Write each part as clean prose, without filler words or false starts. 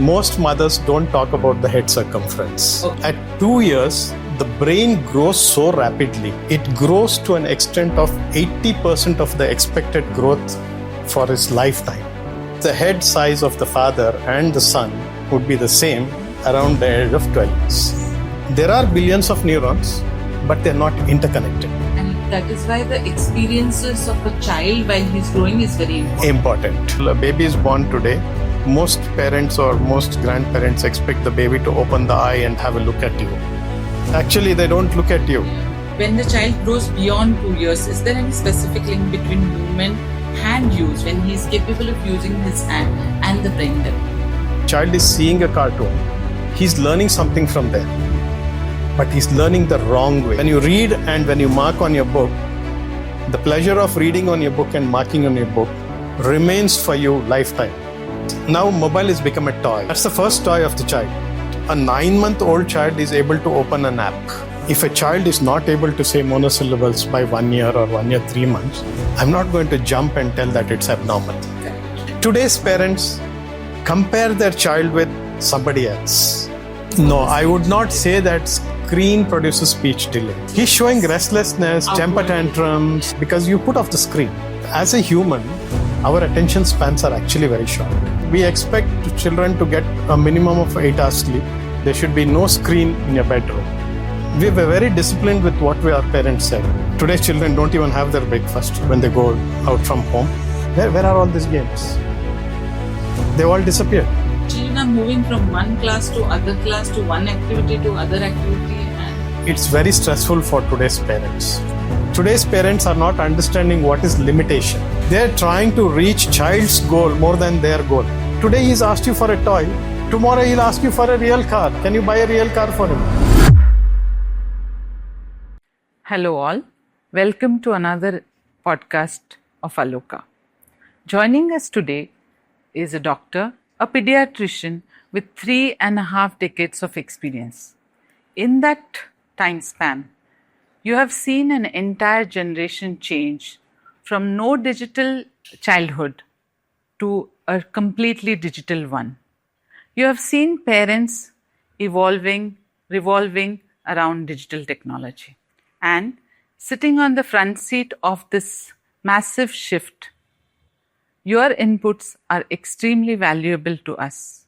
Most mothers don't talk about the head circumference. Okay. At 2 years, the brain grows so rapidly. It grows to an extent of 80% of the expected growth for his lifetime. The head size of the father and the son would be the same around the age of 12 years. There are billions of neurons, but they're not interconnected. And that is why the experiences of a child while he's growing is very important. A baby is born today. Most parents or most grandparents expect the baby to open the eye and have a look at you. Actually, they don't look at you. When the child grows beyond 2 years, is there any specific link between movement, hand use, when he is capable of using his hand, and the brain development? Child is seeing a cartoon. He's learning something from there. But he's learning the wrong way. When you read and when you mark on your book, the pleasure of reading on your book and marking on your book remains for you lifetime. Now mobile has become a toy. That's the first toy of the child. A 9-month-old child is able to open an app. If a child is not able to say monosyllables by 1 year or 1 year, 3 months, I'm not going to jump and tell that it's abnormal. Today's parents compare their child with somebody else. No, I would not say that screen produces speech delay. He's showing restlessness, temper tantrums, because you put off the screen. As a human, our attention spans are actually very short. We expect children to get a minimum of 8 hours sleep. There should be no screen in your bedroom. We were very disciplined with what our parents said. Today's children don't even have their breakfast when they go out from home. Where are all these games? They all disappeared. Children are moving from one class to other class, to one activity to other activity. And It's very stressful for today's parents. Today's parents are not understanding what is limitation. They're trying to reach child's goal more than their goal. Today he's asked you for a toy. Tomorrow he'll ask you for a real car. Can you buy a real car for him? Hello all, welcome to another podcast of Aloka. Joining us today is a doctor, a pediatrician with 3.5 decades of experience. In that time span, you have seen an entire generation change from no digital childhood to a completely digital one. You have seen parents revolving around digital technology. And sitting on the front seat of this massive shift, your inputs are extremely valuable to us.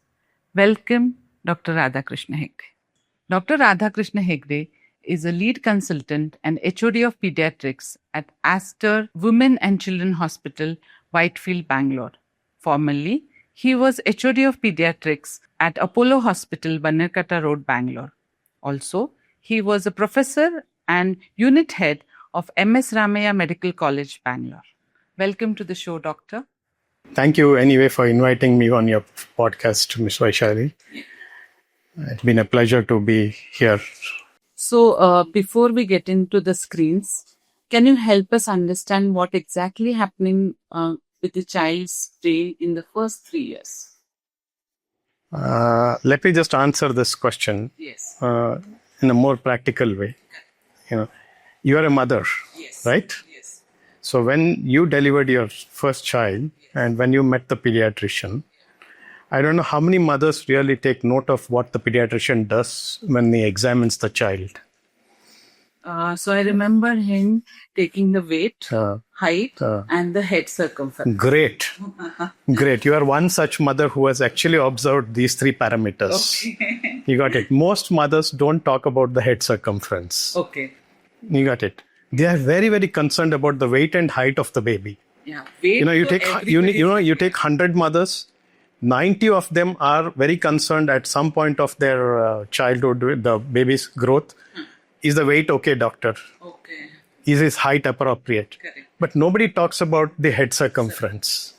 Welcome, Dr. Radhakrishna Hegde. Dr. Radhakrishna Hegde is a lead consultant and HOD of Pediatrics at Aster Women and Children Hospital, Whitefield, Bangalore. Formerly, he was HOD of Pediatrics at Apollo Hospital, Bannerkata Road, Bangalore. Also, he was a professor and unit head of MS Ramaiah Medical College, Bangalore. Welcome to the show, Doctor. Thank you anyway for inviting me on your podcast, Ms. Vaishali. It's been a pleasure to be here. So, before we get into the screens, can you help us understand what exactly happening with the child's brain in the first 3 years? Let me just answer this question Yes. in a more practical way. You are a mother, Yes. right? Yes. So when you delivered your first child and when you met the pediatrician, I don't know how many mothers really take note of what the pediatrician does when he examines the child. So I remember him taking the weight, height, uh. and the head circumference. Great. Great. You are one such mother who has actually observed these 3 parameters. Okay. You got it. Most mothers don't talk about the head circumference. Okay. You got it. They are very, very concerned about the weight and height of the baby. Yeah. Weight. You take 100 mothers, 90 of them are very concerned at some point of their childhood with the baby's growth. Is the weight okay, doctor? Okay. Is his height appropriate? Correct. But nobody talks about the head circumference.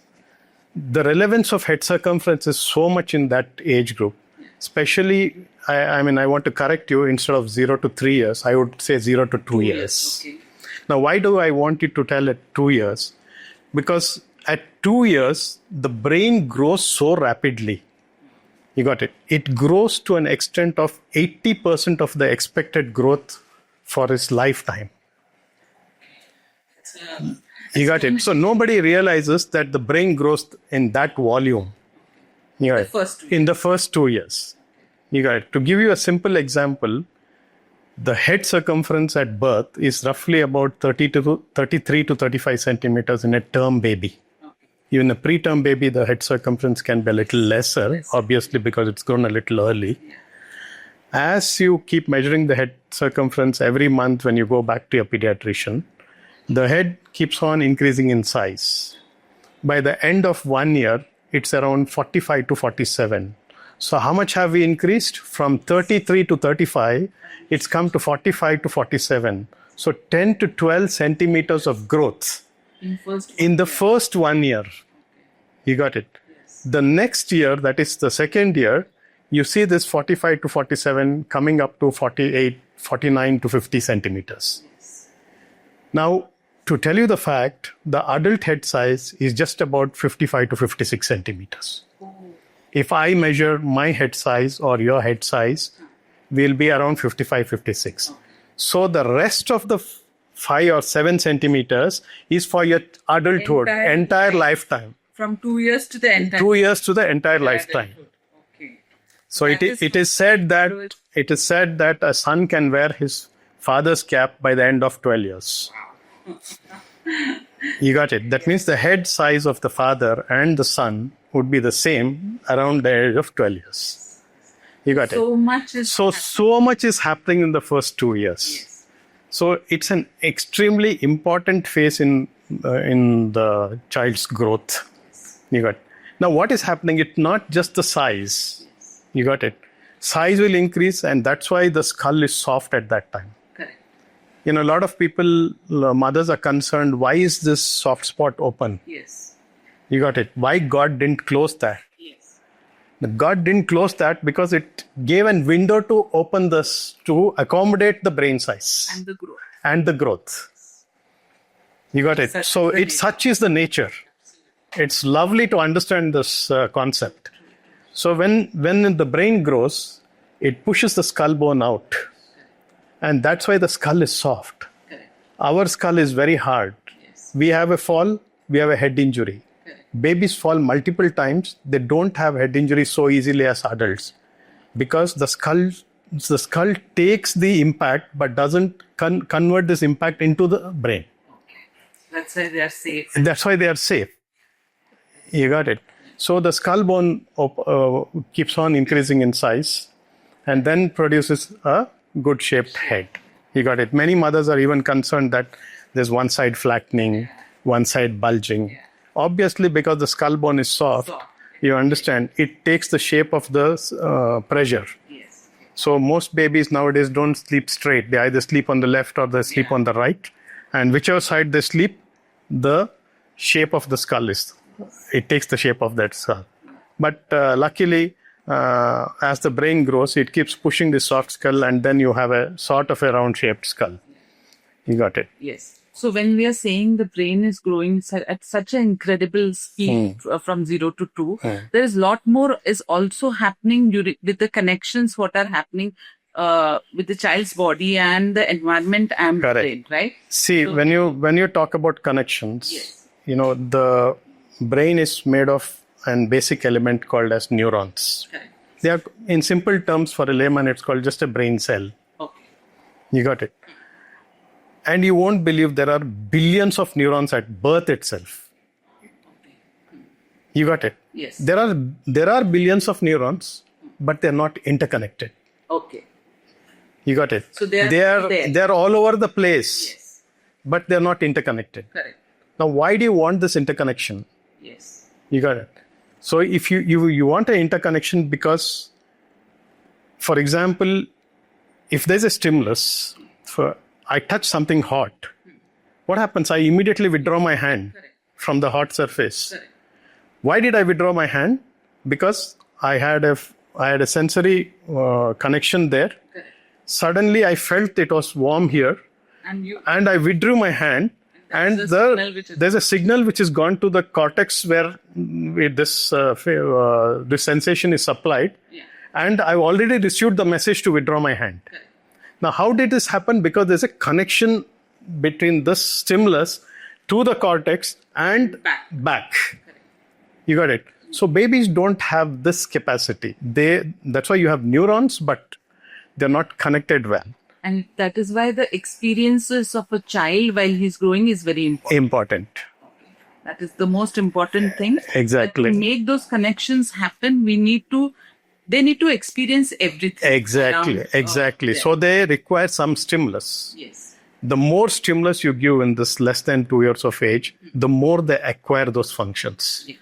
The relevance of head circumference is so much in that age group. Especially, I want to correct you, instead of 0 to 3 years, I would say 0 to 2 years. Okay. Now, why do I want you to tell at 2 years? Because at 2 years, the brain grows so rapidly. You got it. It grows to an extent of 80% of the expected growth for his lifetime. You got it. So nobody realizes that the brain grows in that volume. You got The it. first 2 In the first 2 years. You got it. To give you a simple example, the head circumference at birth is roughly about 33 to 35 centimeters in a term baby. Even a preterm baby, the head circumference can be a little lesser, obviously because it's grown a little early. As you keep measuring the head circumference every month when you go back to your pediatrician, the head keeps on increasing in size. By the end of 1 year, it's around 45 to 47. So how much have we increased? From 33 to 35, it's come to 45 to 47. So 10 to 12 centimeters of growth in the first 1 year. You got it. The next year, that is the second year, you see this 45 to 47 coming up to 48, 49 to 50 centimeters. Now, to tell you the fact, the adult head size is just about 55 to 56 centimeters. If I measure my head size or your head size, we'll be around 55, 56. So the rest of the 5 or 7 centimeters is for your adulthood, entire lifetime. From 2 years to the entire 2 years to the entire lifetime. Okay. So it is said that a son can wear his father's cap by the end of 12 years. You got it. That means the head size of the father and the son would be the same around the age of 12 years. You got it. So much is happening in the first 2 years. Yes. So it's an extremely important phase in the child's growth. You got it. Now what is happening? It's not just the size. You got it. Size will increase, and that's why the skull is soft at that time. Correct. A lot of people, mothers are concerned, why is this soft spot open? Yes. You got it. Why God didn't close that? Yes. God didn't close that because it gave a window to open this to accommodate the brain size. And the growth. You got it. Such is the nature. It's lovely to understand this concept. So when the brain grows, it pushes the skull bone out. And that's why the skull is soft. Correct. Our skull is very hard. Yes. We have a fall, we have a head injury. Correct. Babies fall multiple times. They don't have head injury so easily as adults because the skull takes the impact but doesn't convert this impact into the brain. Okay. That's why they are safe. You got it. So the skull bone keeps on increasing in size and then produces a good shaped head. You got it. Many mothers are even concerned that there's one side flattening, one side bulging. Yeah. Obviously, because the skull bone is soft, you understand, it takes the shape of the pressure. Yes. So most babies nowadays don't sleep straight. They either sleep on the left or they sleep on the right. And whichever side they sleep, the shape of the skull it takes the shape of that skull. But luckily, as the brain grows, it keeps pushing the soft skull and then you have a sort of a round-shaped skull. You got it? Yes. So when we are saying the brain is growing at such an incredible speed from 0 to 2, there is a lot more is also happening with the connections what are happening with the child's body and the environment and brain, right? See, when you talk about connections, the brain is made of a basic element called as neurons. Okay. They are, in simple terms, for a layman, it's called just a brain cell. Okay. You got it. And you won't believe there are billions of neurons at birth itself. You got it. Yes. There are billions of neurons, but they're not interconnected. Okay. You got it. So they're all over the place, but they're not interconnected. Correct. Now, why do you want this interconnection? Yes. You got it. So if you want an interconnection because, for example, if there's a stimulus, I touch something hot, what happens? I immediately withdraw my hand from the hot surface. Correct. Why did I withdraw my hand? Because I had a sensory connection there. Correct. Suddenly I felt it was warm here, and I withdrew my hand. And there's a signal which has gone to the cortex where this sensation is supplied. Yeah. And I've already received the message to withdraw my hand. Okay. Now, how did this happen? Because there's a connection between this stimulus to the cortex and back. Okay. You got it. So babies don't have this capacity. That's why you have neurons, but they're not connected well. And that is why the experiences of a child while he's growing is very important. That is the most important thing. Exactly. To make those connections happen, they need to experience everything. Exactly. So they require some stimulus. Yes. The more stimulus you give in this less than 2 years of age, the more they acquire those functions. Yeah.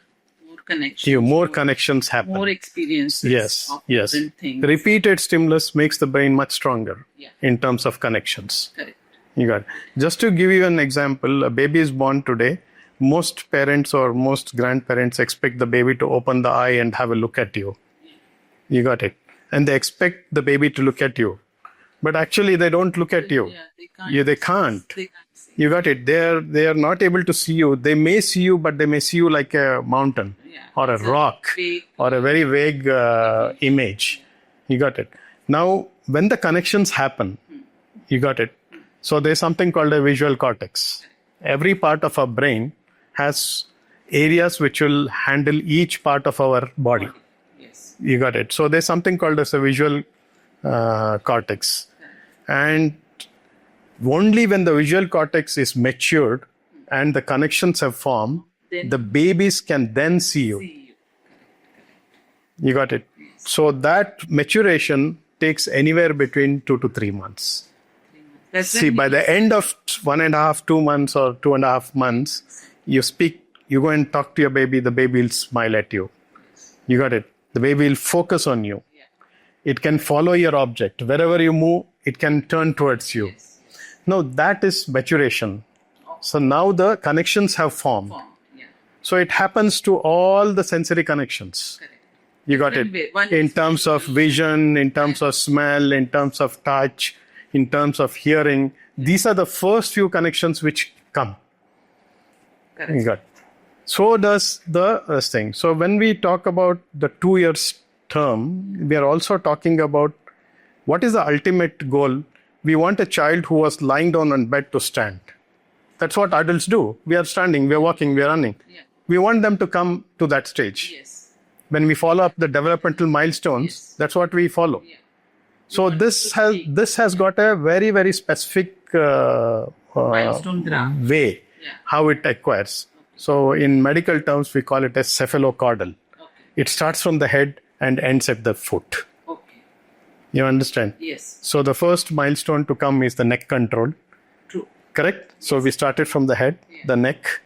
Connections. More connections happen. More experiences. Yes. Different things. Repeated stimulus makes the brain much stronger in terms of connections. Correct. You got it. Just to give you an example, a baby is born today. Most parents or most grandparents expect the baby to open the eye and have a look at you. You got it. And they expect the baby to look at you. But actually, they don't look at you. Yeah, they can't. They can't see. You got it. They are not able to see you. They may see you, but they may see you like a mountain or a rock or a very vague image. You got it. Now, when the connections happen, you got it. So there's something called a visual cortex. Every part of our brain has areas which will handle each part of our body. Yes. You got it. So there's something called as a visual cortex. And only when the visual cortex is matured and the connections have formed, the babies can then see you. You got it. So that maturation takes anywhere between 2 to 3 months. See, by the end of 1.5, 2 months or 2.5 months, you go and talk to your baby, the baby will smile at you. You got it. The baby will focus on you. It can follow your object. Wherever you move, it can turn towards you. Now, that is maturation. So now the connections have formed. So it happens to all the sensory connections. You got it. In terms of vision, in terms of smell, in terms of touch, in terms of hearing. These are the first few connections which come. You got it. So does the thing. So when we talk about the 2 years term, we are also talking about what is the ultimate goal. We want a child who was lying down on bed to stand. That's what adults do. We are standing, we are walking, we are running. We want them to come to that stage. When we follow up the developmental milestones, that's what we follow. So this has got a very, very specific way how it acquires. So in medical terms, we call it as Cephalo-Caudal. It starts from the head and ends at the foot. You understand? Yes. So the first milestone to come is the neck control. True. Correct? So we started from the head, the neck.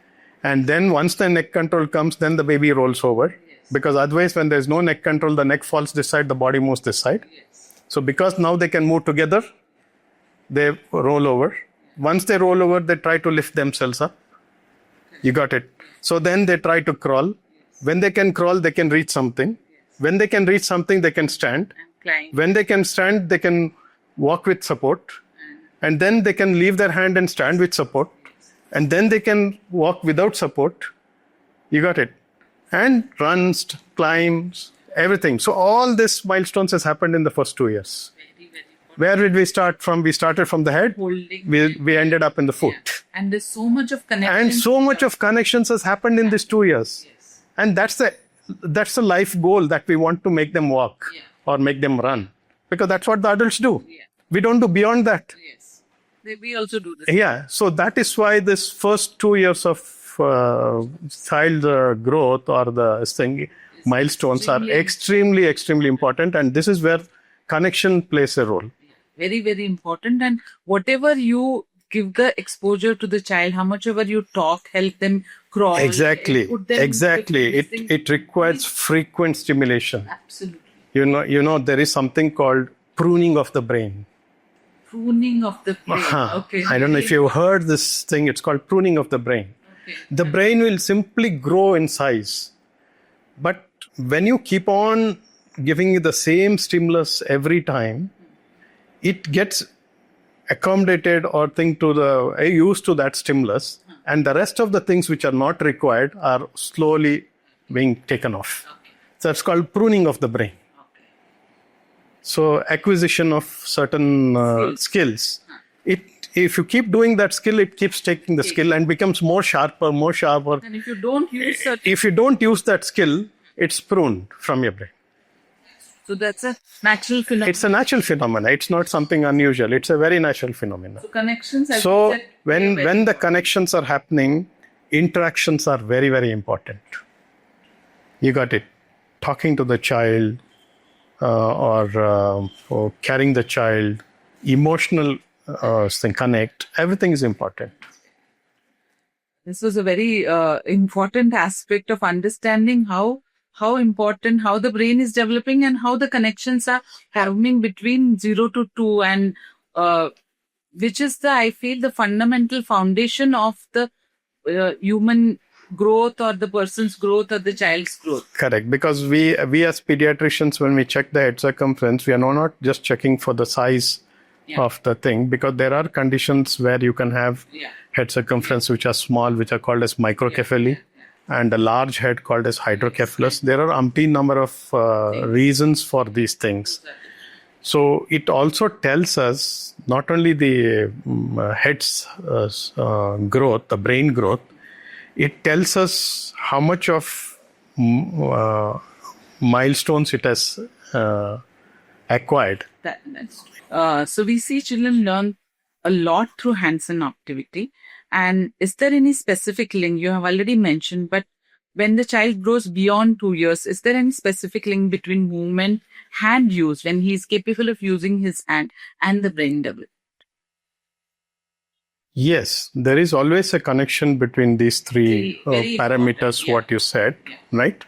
And then once the neck control comes, then the baby rolls over. Because otherwise, when there's no neck control, the neck falls this side, the body moves this side. So because now they can move together, they roll over. Once they roll over, they try to lift themselves up. You got it. So then they try to crawl. When they can crawl, they can reach something. When they can reach something, they can stand. When they can stand, they can walk with support. And then they can leave their hand and stand with support. And then they can walk without support. You got it. And runs, climbs, everything. So all these milestones has happened in the first 2 years. Where did we start from? We started from the head. We ended up in the foot. And there's so much of connection. And so much of connections has happened in these 2 years. And that's the life goal, that we want to make them walk or make them run. Because that's what the adults do. We don't do beyond that. We also do this. Yeah. So that is why this first 2 years of child growth or the thing, milestones are extremely, extremely important. And this is where connection plays a role. Very, very important. And whatever you give the exposure to the child, how much ever you talk, help them crawl. Exactly. It requires frequent stimulation. Absolutely. You know, there is something called pruning of the brain. Pruning of the brain. Okay. I don't know if you've heard this thing. It's called pruning of the brain. The brain will simply grow in size. But when you keep on giving it the same stimulus every time, it gets accommodated or used to that stimulus, and the rest of the things which are not required are slowly being taken off. So it's called pruning of the brain. So acquisition of certain skills. If you keep doing that skill, it keeps taking the skill and becomes more sharper. And if you don't use if you don't use that skill, it's pruned from your brain. So that's a natural phenomenon. It's a natural phenomenon. It's not something unusual. It's a very natural phenomenon. So connections, as you So said, when the connections are happening, interactions are very, very important. You got it. Talking to the child or carrying the child, emotional connect, everything is important. this was a very important aspect of understanding how important, how the brain is developing and how the connections are happening between 0 to 2 and which is I feel the fundamental foundation of the human growth or the person's growth or the child's growth. Correct. Because we as pediatricians, when we check the head circumference, we are not just checking for the size of the thing, because there are conditions where you can have head circumference which are small, which are called as microcephaly, and a large head called as hydrocephalus. There are umpteen number of reasons for these things. So it also tells us not only the head's growth, the brain growth, it tells us how much of milestones it has acquired. So we see children learn a lot through hands-on activity. And is there any specific link? You have already mentioned, but when the child grows beyond 2 years, is there any specific link between movement, hand use, when he is capable of using his hand, and the brain development? Yes, there is always a connection between these three very parameters, what you said, right?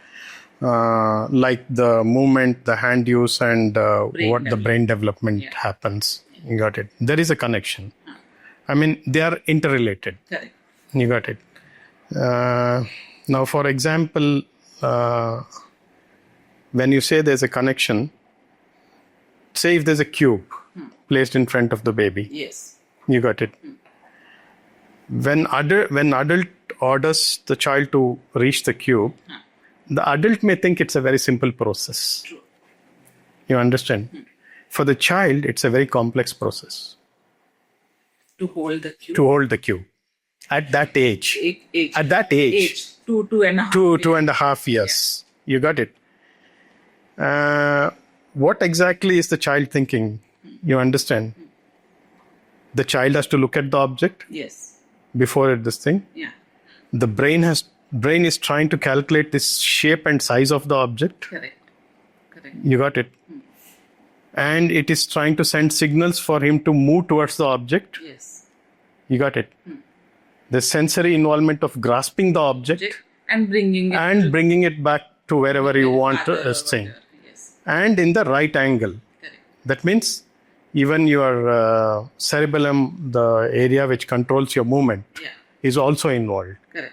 Like the movement, the hand use, and the brain development happens. You got it. There is a connection. I mean, they are interrelated. Correct. You got it. Now, for example, when you say there's a connection, say if there's a cube placed in front of the baby. Yes. You got it. When adult orders the child to reach the cube, the adult may think it's a very simple process. True. You understand? For the child, it's a very complex process. To hold the cube. To hold the cube. At that age. Age. At that age. 2.5. 2.5 years. You got it. What exactly is the child thinking? You understand? The child has to look at the object. Yes. Before this thing. Yeah. The brain is trying to calculate this shape and size of the object. Correct. You got it. And it is trying to send signals for him to move towards the object. Yes. You got it. The sensory involvement of grasping the object and bringing it back to wherever you want to stay. Yes. And in the right angle. Correct. That means even your cerebellum, the area which controls your movement, is also involved. Correct.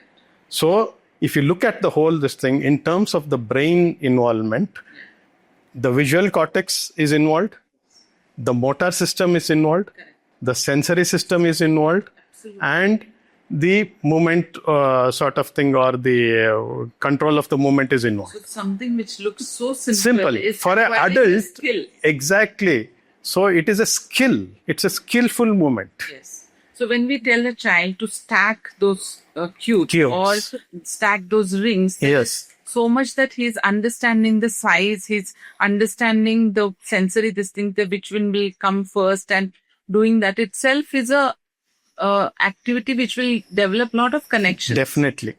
So if you look at the whole this thing in terms of the brain involvement, the visual cortex is involved, the motor system is involved, the sensory system is involved, and the movement sort of thing, or the control of the movement is involved. So something which looks so simple. For an adult, exactly. So it is a skill. It's a skillful movement. Yes. So when we tell a child to stack those cubes or stack those rings, yes, so much that he's understanding the size, he's understanding the sensory distinct, which one will come first, and doing that itself is a activity which will develop a lot of connections. Definitely.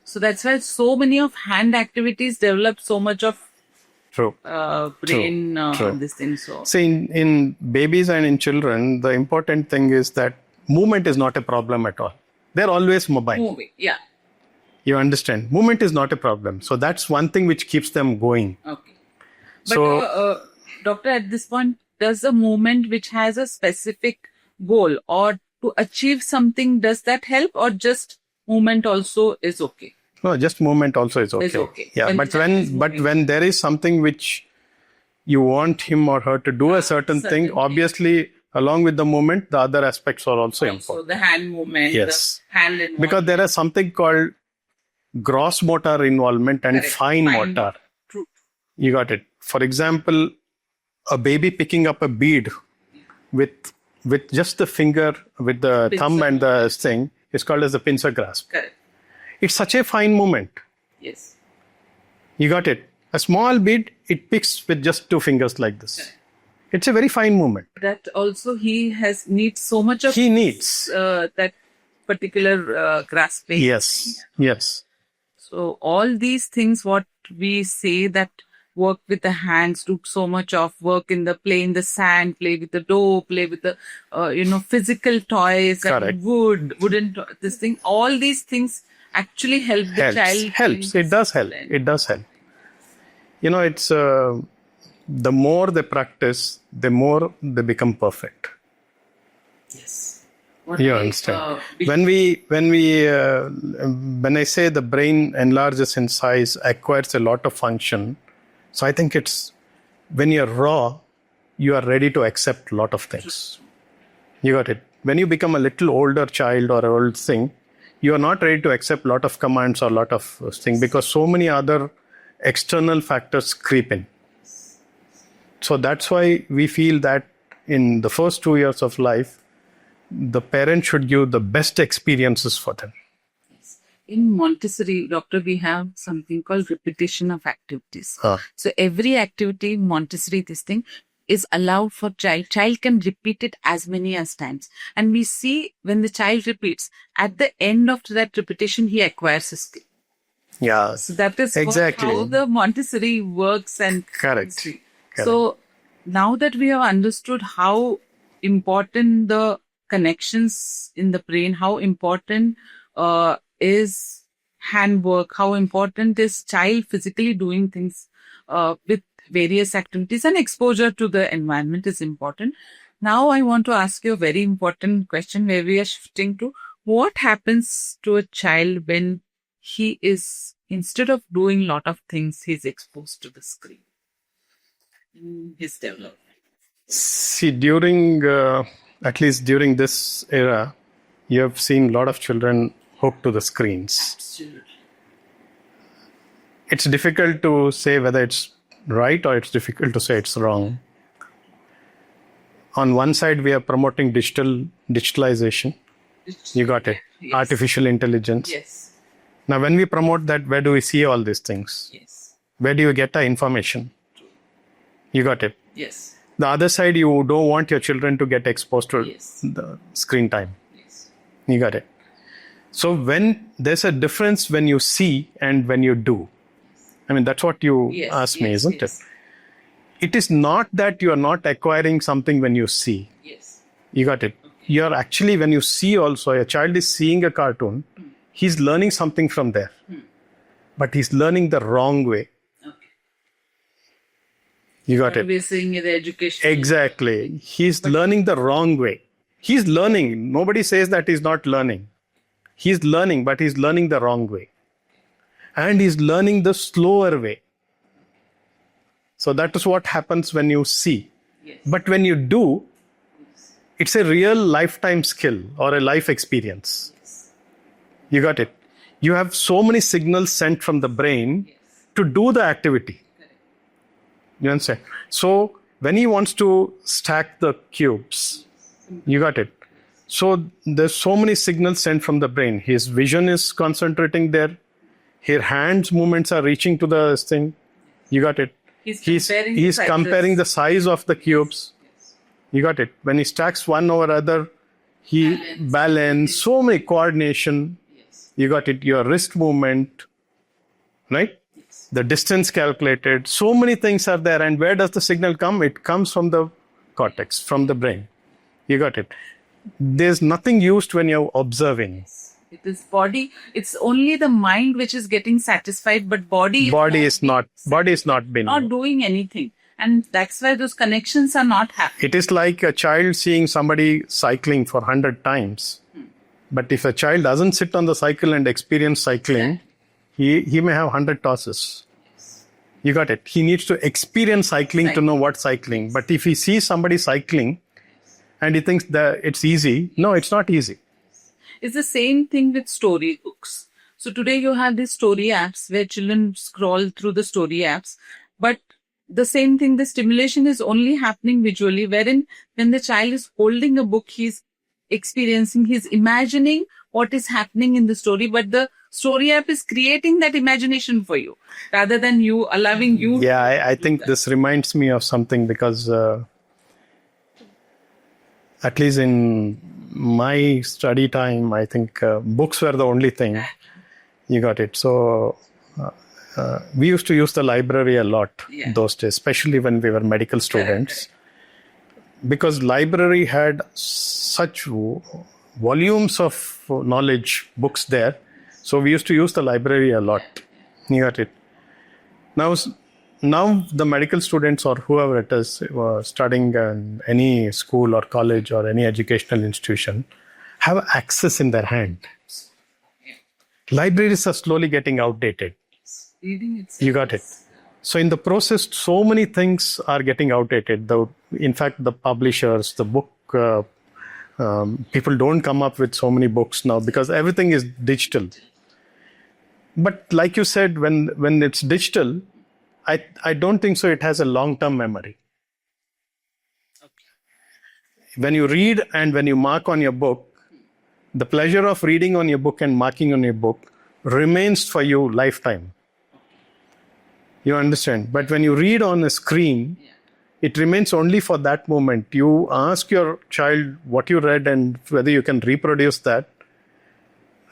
So that's why so many of hand activities develop so much of brain. This thing. So see, in babies and in children, the important thing is that movement is not a problem at all. They're always mobile. Moving, yeah. You understand? Movement is not a problem. So that's one thing which keeps them going. Okay. But doctor, at this point, does a movement which has a specific goal or to achieve something, does that help, or just movement also is okay? No, just movement also is okay. Is okay. Yeah, when there is something which you want him or her to do a certain thing, obviously, along with the movement, the other aspects are also important. So the hand movement, yes, the hand involvement. Because there is something called gross motor involvement and fine motor. True. You got it. For example, a baby picking up a bead with just the finger, with the thumb and the thing, is called as the pincer grasp. Correct. It's such a fine movement. Yes. You got it? A small bead, it picks with just 2 fingers like this. It's a very fine movement. That also needs so much of He needs. that particular grasping. Yes, yes. So all these things, what we say that work with the hands, do so much of work in the play in the sand, play with the dough, play with the physical toys, Correct. and wooden this thing. All these things actually help the child. Helps. It does help. It does help. It's the more they practice, the more they become perfect. Yes. You understand? When I say the brain enlarges in size, acquires a lot of function. So I think it's when you're raw, you are ready to accept a lot of things. You got it. When you become a little older child or an old thing, you are not ready to accept a lot of commands or a lot of things because so many other external factors creep in. So that's why we feel that in the first 2 years of life, the parent should give the best experiences for them. In Montessori, doctor, we have something called repetition of activities. So every activity in Montessori, this thing is allowed for child. Child can repeat it as many as times. And we see when the child repeats, at the end of that repetition, he acquires a skill. Yeah. So that is exactly how the Montessori works. And correct. So now that we have understood how important the connections in the brain, how important is handwork, how important is child physically doing things with various activities, and exposure to the environment is important. Now I want to ask you a very important question where we are shifting to what happens to a child when he is, instead of doing a lot of things, he's exposed to the screen in his development. See, at least during this era, you have seen a lot of children hooked to the screens. Absolutely. It's difficult to say whether it's right or it's difficult to say it's wrong. On one side, we are promoting digitalization. You got it. Yes. Artificial intelligence. Yes. Now, when we promote that, where do we see all these things? Yes. Where do you get the information? You got it. Yes. The other side, you don't want your children to get exposed to Yes. the screen time. Yes. You got it. So when there's a difference when you see and when you do. I mean, that's what you asked me, isn't it? It is not that you are not acquiring something when you see. Yes. You got it. Okay. You're actually, when you see also, a child is seeing a cartoon, he's learning something from there. But he's learning the wrong way. Okay. You got it. We're seeing the education. Exactly. He's learning the wrong way. He's learning. Nobody says that he's not learning. He's learning, but he's learning the wrong way. And he's learning the slower way. So that is what happens when you see. Yes. But when you do, it's a real lifetime skill or a life experience. Yes. You got it. You have so many signals sent from the brain to do the activity. Correct. You understand? So when he wants to stack the cubes, you got it. So there's so many signals sent from the brain. His vision is concentrating there. His hands movements are reaching to the thing. You got it. He's comparing the size of the cubes. Yes. You got it. When he stacks one over other, he balance, so many coordination. Yes. You got it. Your wrist movement, right? Yes. The distance calculated. So many things are there. And where does the signal come? It comes from the cortex, from the brain. You got it. There's nothing used when you're observing. It is body. It's only the mind which is getting satisfied, but body is not doing anything. And that's why those connections are not happening. It is like a child seeing somebody cycling for 100 times. But if a child doesn't sit on the cycle and experience cycling, he may have 100 tosses. You got it. He needs to experience cycling to know what's cycling. But if he sees somebody cycling and he thinks that it's easy, no, it's not easy. It's the same thing with storybooks. So today you have these story apps where children scroll through the story apps. But the same thing, the stimulation is only happening visually, wherein when the child is holding a book, he's experiencing, he's imagining what is happening in the story, but the story app is creating that imagination for you rather than you allowing you. Yeah, I think this reminds me of something because at least in my study time, I think books were the only thing. You got it. So we used to use the library a lot those days, especially when we were medical students, because library had such volumes of knowledge, books there. So we used to use the library a lot. You got it. Now the medical students or whoever it is studying in any school or college or any educational institution have access in their hand. Libraries are slowly getting outdated. You got it. So in the process, so many things are getting outdated. In fact, the publishers, the book, people don't come up with so many books now because everything is digital. But like you said, when it's digital, I don't think so it has a long-term memory. Okay. When you read and when you mark on your book, the pleasure of reading on your book and marking on your book remains for you lifetime. You understand? But when you read on a screen, it remains only for that moment. You ask your child what you read and whether you can reproduce that.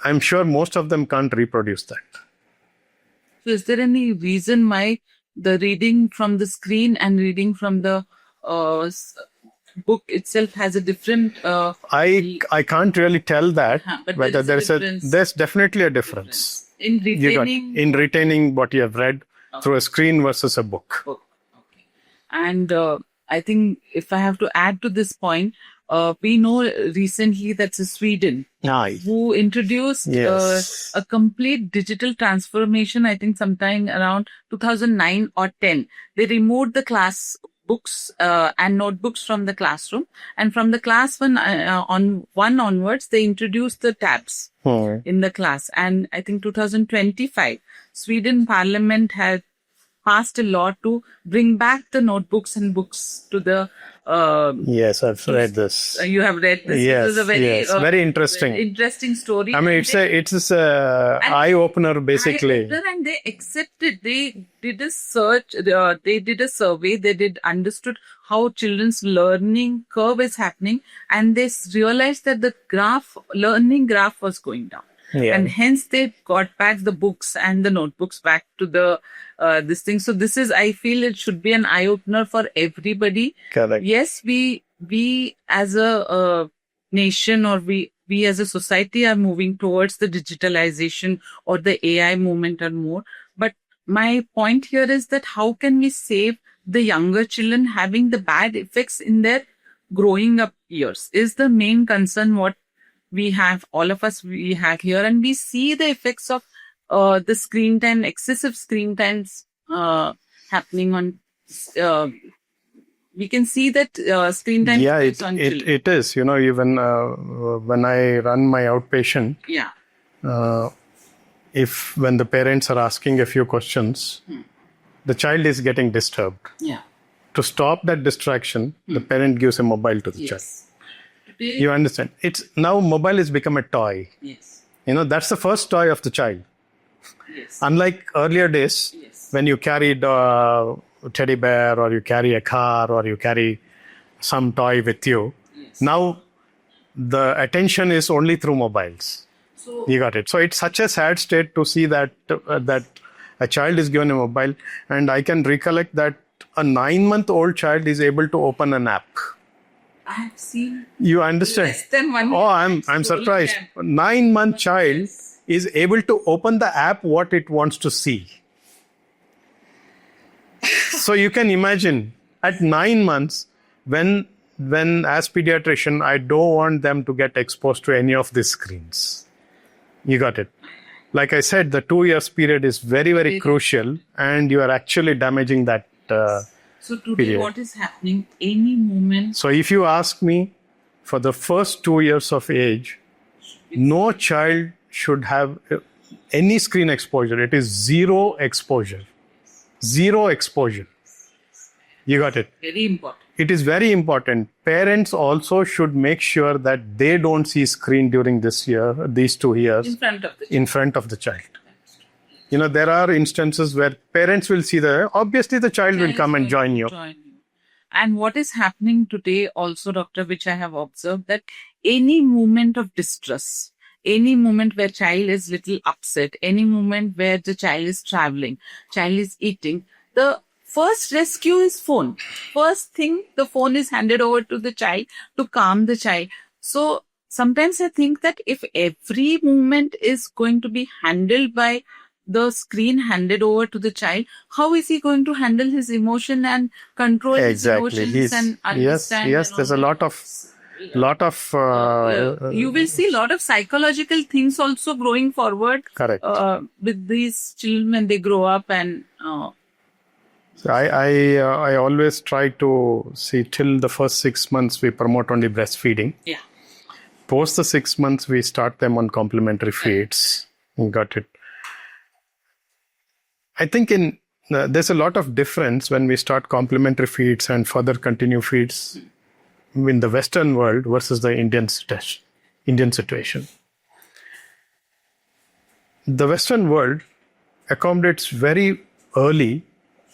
I'm sure most of them can't reproduce that. So is there any reason why the reading from the screen and reading from the book itself has a different... I can't really tell that, but whether there's definitely a difference. In retaining what you have read through a screen versus a book. Okay. And I think if I have to add to this point, we know recently that's Sweden who introduced a complete digital transformation. I think sometime around 2009 or 10. They removed the class books and notebooks from the classroom, and from the class one onwards, they introduced the tabs in the class. And I think 2025, Sweden Parliament had passed a law to bring back the notebooks and books to the... yes, I've read this. You have read this. Yes, it was a very interesting. Very interesting story. I mean, it's a eye-opener, basically. And they accepted. They did a search. They did a survey. They understood how children's learning curve is happening. And they realized that the learning graph was going down. Yeah. And hence they got back the books and the notebooks back to the this thing. So this is, I feel it should be an eye opener for everybody. Correct. Yes, we as a nation, or we as a society are moving towards the digitalization or the AI movement and more. But my point here is that how can we save the younger children having the bad effects in their growing up years is the main concern what we have, all of us we have here, and we see the effects of the screen time, excessive screen times happening on. We can see that screen time. Yeah, it is. You know, even when I run my outpatient, when the parents are asking a few questions, the child is getting disturbed. Yeah. To stop that distraction, the parent gives a mobile to the child. You understand? Now mobile has become a toy. Yes. You know, that's the first toy of the child. Yes. Unlike earlier days, when you carried a teddy bear or you carry a car or you carry some toy with you. Yes. Now the attention is only through mobiles. So, you got it. So it's such a sad state to see that a child is given a mobile, and I can recollect that a 9-month-old child is able to open an app. I have seen. You understand? Less than 1 year. Oh, I'm surprised. 9-month child is able to open the app what it wants to see. So you can imagine at 9 months when as pediatrician, I don't want them to get exposed to any of these screens. You got it. Like I said, the 2 years period is very, very crucial, and you are actually damaging that So today, period. What is happening? Any moment. So if you ask me, for the first 2 years of age, no child should have any screen exposure. It is zero exposure. Zero exposure. You got it. Very important. It is very important. Parents also should make sure that they don't see screen during these 2 years In front of the child. There are instances where parents will see obviously the child will come and join you. And what is happening today also, doctor, which I have observed, that any moment of distress, any moment where child is little upset, any moment where the child is traveling, child is eating, the first rescue is phone. First thing, the phone is handed over to the child to calm the child. So sometimes I think that if every moment is going to be handled by the screen handed over to the child, how is he going to handle his emotion and control his emotions and understand? Yes. There's a lot of you will see a lot of psychological things also growing forward. Correct. With these children when they grow up and. So I always try to see till the first 6 months we promote only breastfeeding. Yeah. Post the 6 months we start them on complementary feeds. Got it. I think there's a lot of difference when we start complementary feeds and further continue feeds in the Western world versus the Indian situation. The Western world accommodates very early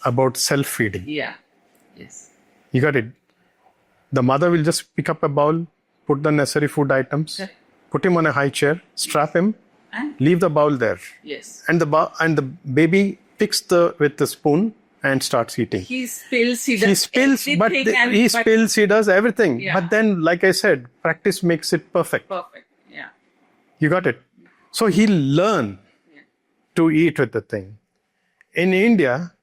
about self-feeding. Yeah. Yes. You got it. The mother will just pick up a bowl, put the necessary food items, put him on a high chair, strap him, and leave the bowl there. Yes. And the baby picks with the spoon and starts eating. He spills, he does he does everything. Yeah. But then, like I said, practice makes it perfect. Perfect. Yeah. You got it. So he'll learn to eat with the thing. In India,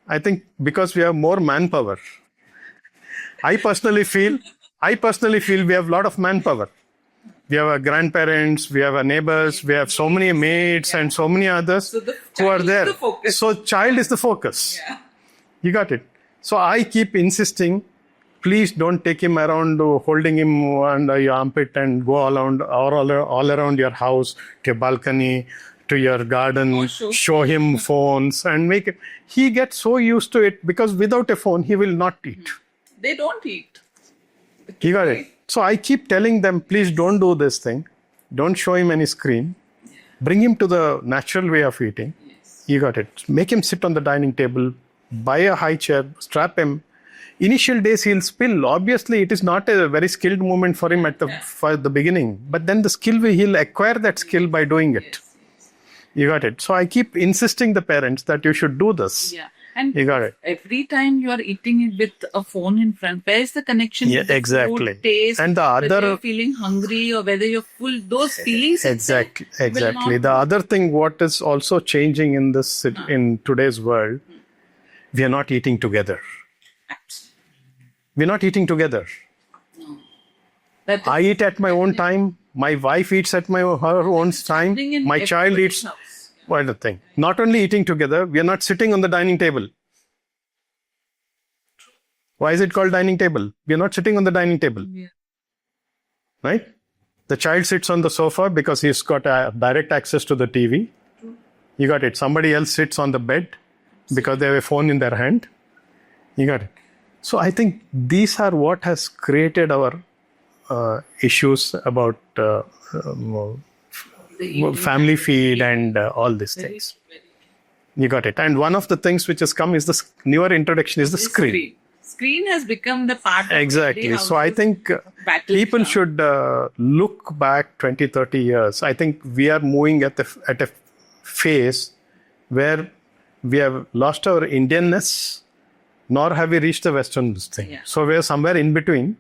I think because we have more manpower, I personally feel we have a lot of manpower. We have our grandparents, we have our neighbors, we have so many maids and so many others who are there. So child is the focus. Yeah. You got it. So I keep insisting, please don't take him around holding him under your armpit and go all around your house, to your balcony, to your garden, show him phones and make it. He gets so used to it because without a phone, he will not eat. They don't eat. You got it. So I keep telling them, please don't do this thing. Don't show him any screen. Bring him to the natural way of eating. Yes. You got it. Make him sit on the dining table, buy a high chair, strap him. Initial days he'll spill. Obviously, it is not a very skilled movement for him for the beginning. But then he'll acquire that skill by doing it. Yes. You got it. So I keep insisting the parents that you should do this. Yeah. And you got it. Every time you are eating it with a phone in front, where is the connection with the food taste? And whether you're feeling hungry or whether you're full, those feelings. Exactly. The other thing, what is also changing in today's world, we are not eating together. We're not eating together. No. I eat at my own time. My wife eats at her own time. My child eats. House. What the thing? Not only eating together, we are not sitting on the dining table. Why is it called dining table? We are not sitting on the dining table. Yeah. Right? The child sits on the sofa because he's got direct access to the TV. You got it. Somebody else sits on the bed because they have a phone in their hand. You got it. So I think these are what has created our issues about family feed and all these things. You got it. And one of the things which has come is the newer introduction is the screen. Screen has become the part of exactly. So I think people should look back 20, 30 years. I think we are moving at a phase where we have lost our Indianness, nor have we reached the Western thing. Yeah. So we are somewhere in between.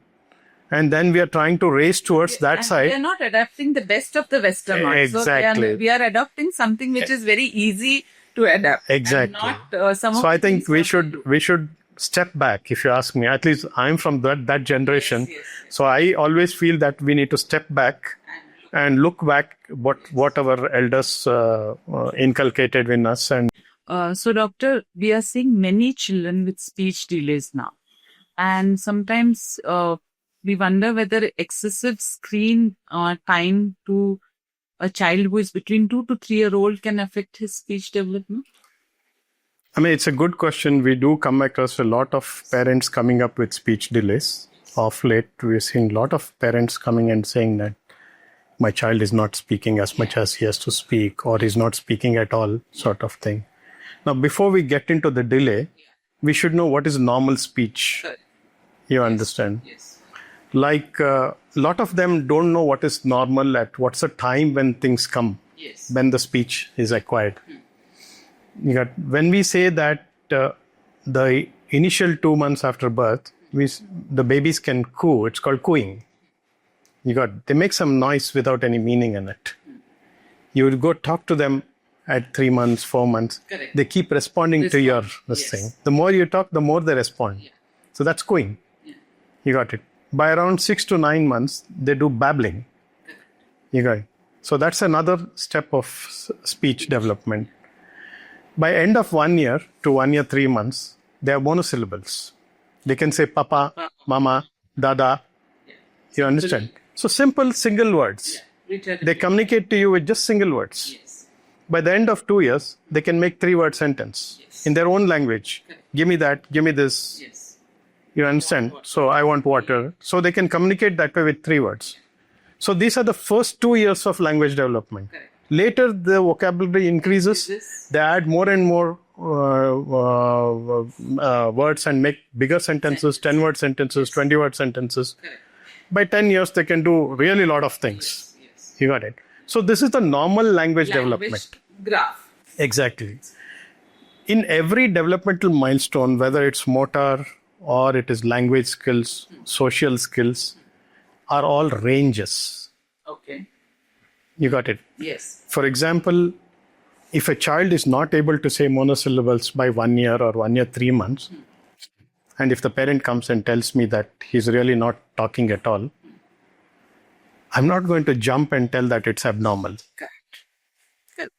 And then we are trying to race towards that side. We are not adapting the best of the Western art. Exactly. So we are adopting something which is very easy to adapt. Exactly. So I think we should step back, if you ask me. At least I'm from that generation. Yes. So I always feel that we need to step back and look back what our elders inculcated in us. And so, doctor, we are seeing many children with speech delays now. And sometimes we wonder whether excessive screen time to a child who is between 2 to 3 years old can affect his speech development. I mean, it's a good question. We do come across a lot of parents coming up with speech delays. Of late, we've seen a lot of parents coming and saying that my child is not speaking as much as he has to speak, or is not speaking at all, sort of thing. Now, before we get into the delay, we should know what is normal speech. Correct. You understand? Yes. Like a lot of them don't know what is normal at what's the time when things come, Yes. when the speech is acquired. When we say that the initial 2 months after birth, the babies can coo, it's called cooing. They make some noise without any meaning in it. You would go talk to them at 3 months, 4 months. Correct. They keep responding to your this thing. The more you talk, the more they respond. Yeah. So that's cooing. Yeah. You got it. By around 6 to 9 months, they do babbling. Correct. You got it. So that's another step of speech development. By end of 1 year to 1 year, 3 months, they are monosyllables. They can say papa, mama, dada. Yeah. You understand? So simple single words. Yeah. They communicate to you with just single words. Yes. By the end of 2 years, they can make 3-word sentence Yes. in their own language. Correct. Give me that, give me this. Yes. You understand? So I want water. So they can communicate that way with 3 words. So these are the first 2 years of language development. Correct. Later, the vocabulary increases. They add more and more words and make bigger sentences, 10-word sentences, 20-word sentences. Correct. By 10 years, they can do really lot of things. Yes. You got it. So this is the normal language development. Graph. Exactly. In every developmental milestone, whether it's motor or it is language skills, social skills, are all ranges. Okay. You got it. Yes. For example, if a child is not able to say monosyllables by 1 year or 1 year, 3 months, and if the parent comes and tells me that he's really not talking at all, I'm not going to jump and tell that it's abnormal. Correct. Good.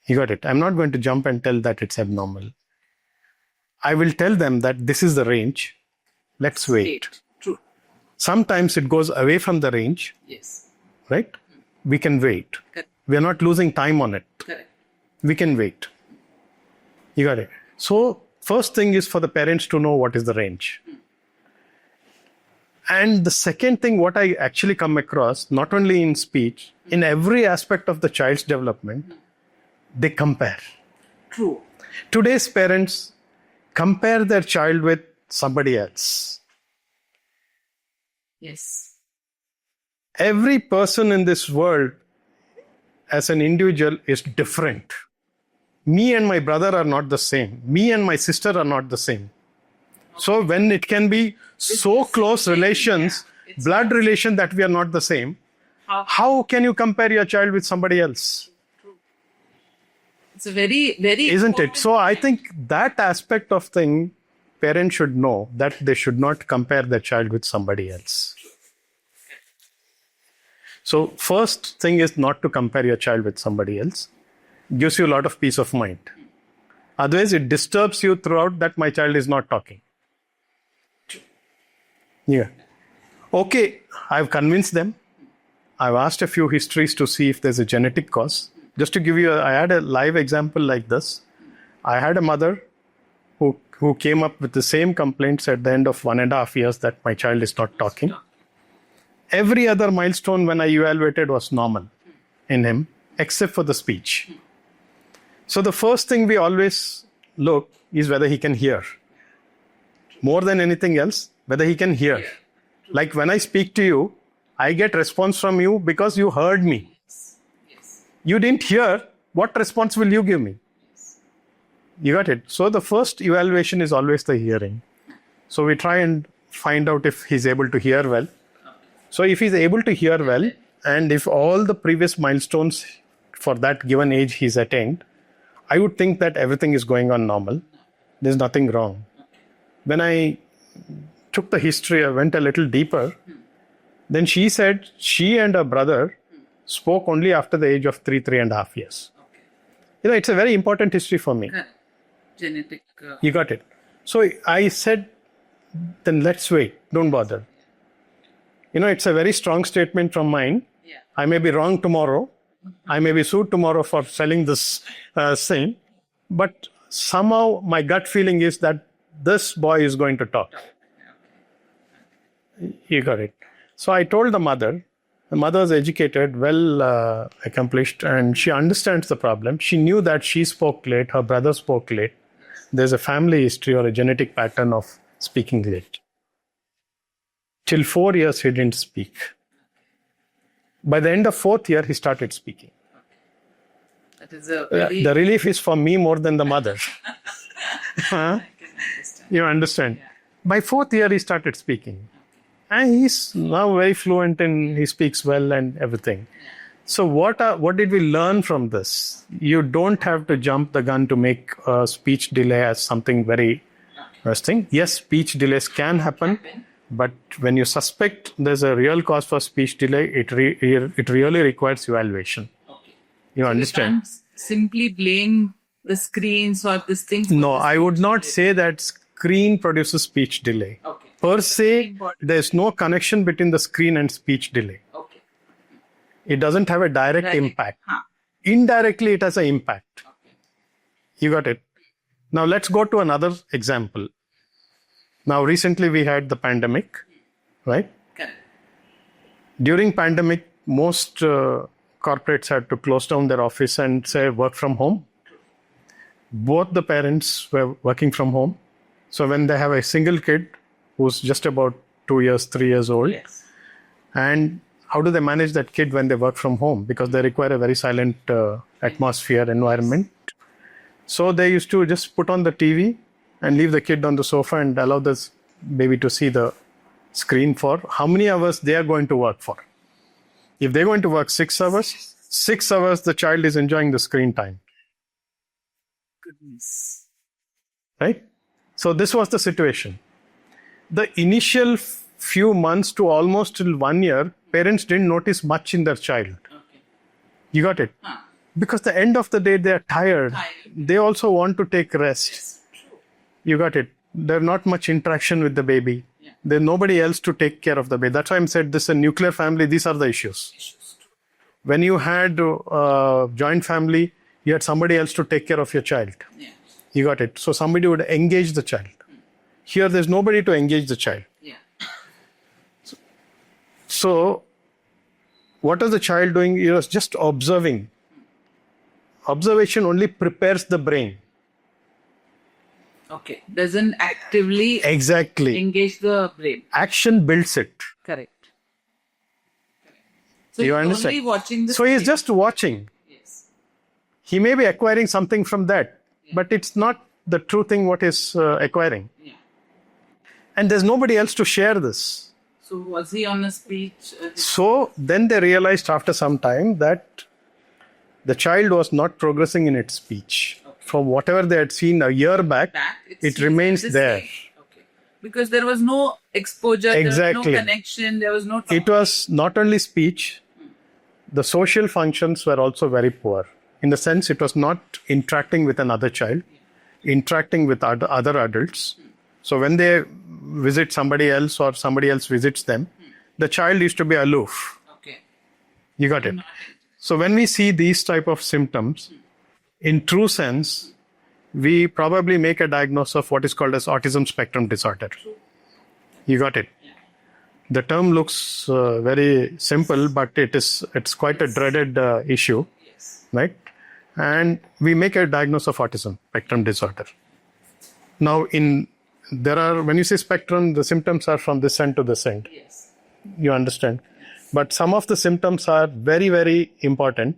You got it. I'm not going to jump and tell that it's abnormal. I will tell them that this is the range. Let's wait. True. Sometimes it goes away from the range, Yes. right? We can wait. Correct. We are not losing time on it. Correct. We can wait. You got it. So first thing is for the parents to know what is the range. And the second thing, what I actually come across, not only in speech, in every aspect of the child's development, they compare. True. Today's parents compare their child with somebody else. Yes. Every person in this world as an individual is different. Me and my brother are not the same. Me and my sister are not the same. So when it can be so close relations, blood relation, that we are not the same, how can you compare your child with somebody else? It's a very, very Isn't it? important- So I think that aspect of thing, parents should know that they should not compare their child with somebody else. So first thing is not to compare your child with somebody else. Gives you a lot of peace of mind. Otherwise, it disturbs you throughout that my child is not talking. Yeah. Okay, I've convinced them. I've asked a few histories to see if there's a genetic cause. Just to give you, I had a live example like this. I had a mother who came up with the same complaints at the end of 1.5 years that my child is not talking. Every other milestone when I evaluated was normal in him, except for the speech. So the first thing we always look is whether he can hear. More than anything else, whether he can hear. Like when I speak to you, I get response from you because you heard me. Yes. You didn't hear, what response will you give me? You got it? So the first evaluation is always the hearing. So we try and find out if he's able to hear well. So if he's able to hear well, and if all the previous milestones for that given age he's attained, I would think that everything is going on normal. There's nothing wrong. When I took the history, I went a little deeper. Then she said she and her brother spoke only after the age of 3.5 years. Okay. You know, it's a very important history for me. Correct. Genetic. You got it. So I said, then let's wait. Don't bother. You know, it's a very strong statement from mine. Yeah. I may be wrong tomorrow. I may be sued tomorrow for selling this thing. But somehow my gut feeling is that this boy is going to talk. You got it. So I told the mother. The mother is educated, well accomplished, and she understands the problem. She knew that she spoke late, her brother spoke late. There's a family history or a genetic pattern of speaking late. Till 4 years, he didn't speak. By the end of 4th year, he started speaking. That is a very... The relief is for me more than the mother. Huh? You understand? Yeah. By 4th year, he started speaking. And he's now very fluent and he speaks well and everything. So what did we learn from this? You don't have to jump the gun to make a speech delay as something very interesting. Yes, speech delays can happen. But when you suspect there's a real cause for speech delay, it really requires evaluation. Okay. You So understand? you can't simply blame the screens or this thing. No, I would not say that screen produces speech delay. Okay. Per se, there's no connection between the screen and speech delay. Okay. It doesn't have a direct impact. Huh. Indirectly, it has an impact. Okay. You got it? Now, let's go to another example. Now, recently we had the pandemic, right? Correct. During pandemic, most corporates had to close down their office and say work from home. Both the parents were working from home. So when they have a single kid who's just about 2 years, 3 years old, Yes. and how do they manage that kid when they work from home? Because they require a very silent atmosphere, environment. So they used to just put on the TV and leave the kid on the sofa and allow this baby to see the screen for how many hours they are going to work for. If they're going to work 6 hours, 6 hours the child is enjoying the screen time. Goodness. Right? So this was the situation. The initial few months to almost till 1 year, parents didn't notice much in their child. Okay. You got it? Huh. Because the end of the day, they are tired. Tired. They also want to take rest. Yes. True. You got it? There's not much interaction with the baby. Yeah. There's nobody else to take care of the baby. That's why I said this is a nuclear family. These are the issues. Issues. True. When you had a joint family, you had somebody else to take care of your child. Yeah. You got it? So somebody would engage the child. Here, there's nobody to engage the child. Yeah. So, what is the child doing? He was just observing. Observation only prepares the brain. Okay. Doesn't actively Exactly. engage the brain. Action builds it. Correct. So You he's understand? only watching the So, he's screen. just watching. Yes. He may be acquiring something from that, but it's not the true thing what is acquiring. Yeah. And there's nobody else to share this. So was he on a speech? So, then they realized after some time that the child was not progressing in its speech. From whatever they had seen a year back, it remains the there. same. Okay. Because there was no exposure, there Exactly. was no connection, there was no talk. It was not only speech, the social functions were also very poor. In the sense, it was not interacting with another child, interacting with other adults. So when they visit somebody else or somebody else visits them, the child used to be aloof. Okay. You got it? So when we see these type of symptoms, in true sense, we probably make a diagnosis of what is called as autism spectrum disorder. You got it? The term looks very simple, but it's quite a dreaded issue, Yes. right? And we make a diagnosis of autism spectrum disorder. Now, when you say spectrum, the symptoms are from this end to this end. Yes. You understand? But some of the symptoms are very, very important.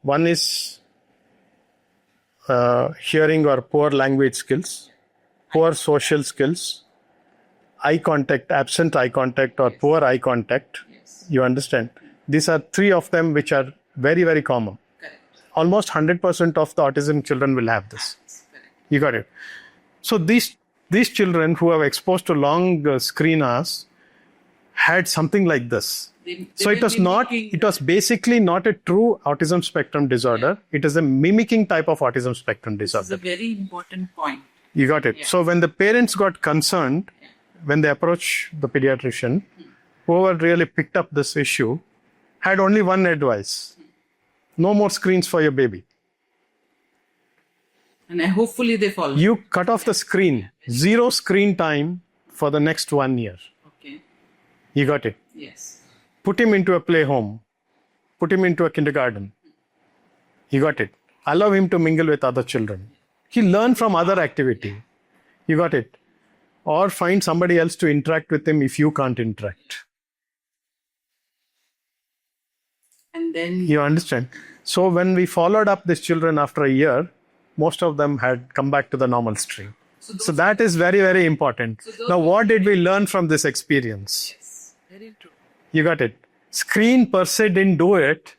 One is hearing or poor language skills, poor social skills, eye contact, absent eye contact or poor eye contact. Yes. You understand? These are 3 of them which are very, very common. Correct. Almost 100% of the autism children will have this. Correct. You got it? So these children who are exposed to long screen hours had something like this. So it was basically not a true autism spectrum disorder. It is a mimicking type of autism spectrum This is disorder. a very important point. You got it? Yeah. So when the parents got concerned, when they approached the pediatrician, whoever really picked up this issue had only one advice. No more screens for your baby. And hopefully they follow. You cut off the screen. 0 screen time for the next 1 year. Okay. You got it? Yes. Put him into a play home. Put him into a kindergarten. You got it? Allow him to mingle with other children. He'll learn from other activity. You got it? Or find somebody else to interact with him if you can't interact. And then You understand? So when we followed up these children after a year, most of them had come back to the normal stream. So that is very, very important. Now, what did we learn from this experience? yes, very true. You got it? Screen per se didn't do it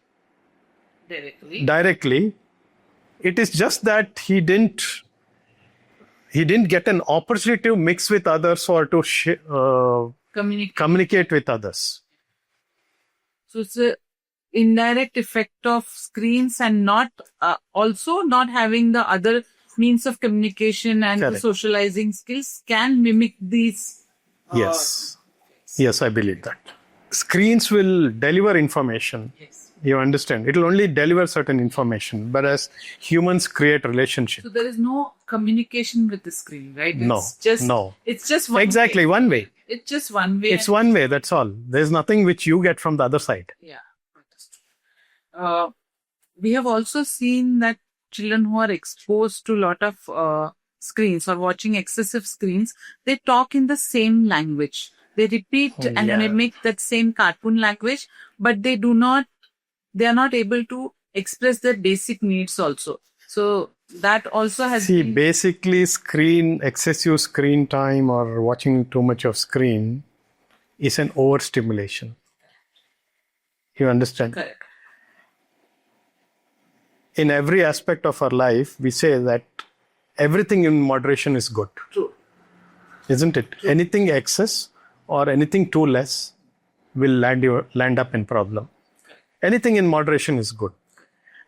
Directly. It is just that he didn't get an opportunity to mix with others or to communicate with others. So it's a indirect effect of screens and not also not having the other means of communication and the Correct. socializing skills can mimic these. Yes. Yes, I believe that. Screens will deliver information. Yes. You understand? It will only deliver certain information, whereas humans create relationship. So there is no communication with the screen, right? No, It's just, no. It's just one Exactly, way. one way. It's just one way. It's one way, that's all. There's nothing which you get from the other side. Yeah. We have also seen that children who are exposed to a lot of screens or watching excessive screens, they talk in the same language. They repeat and yeah. mimic that same cartoon language, but they are not able to express their basic needs also. So that also has See, been, basically excessive screen time or watching too much of screen is an overstimulation. You understand? correct. In every aspect of our life, we say that everything in moderation is good. True. Isn't it? True. Anything excess or anything too less will land up in problem. Anything in moderation is good.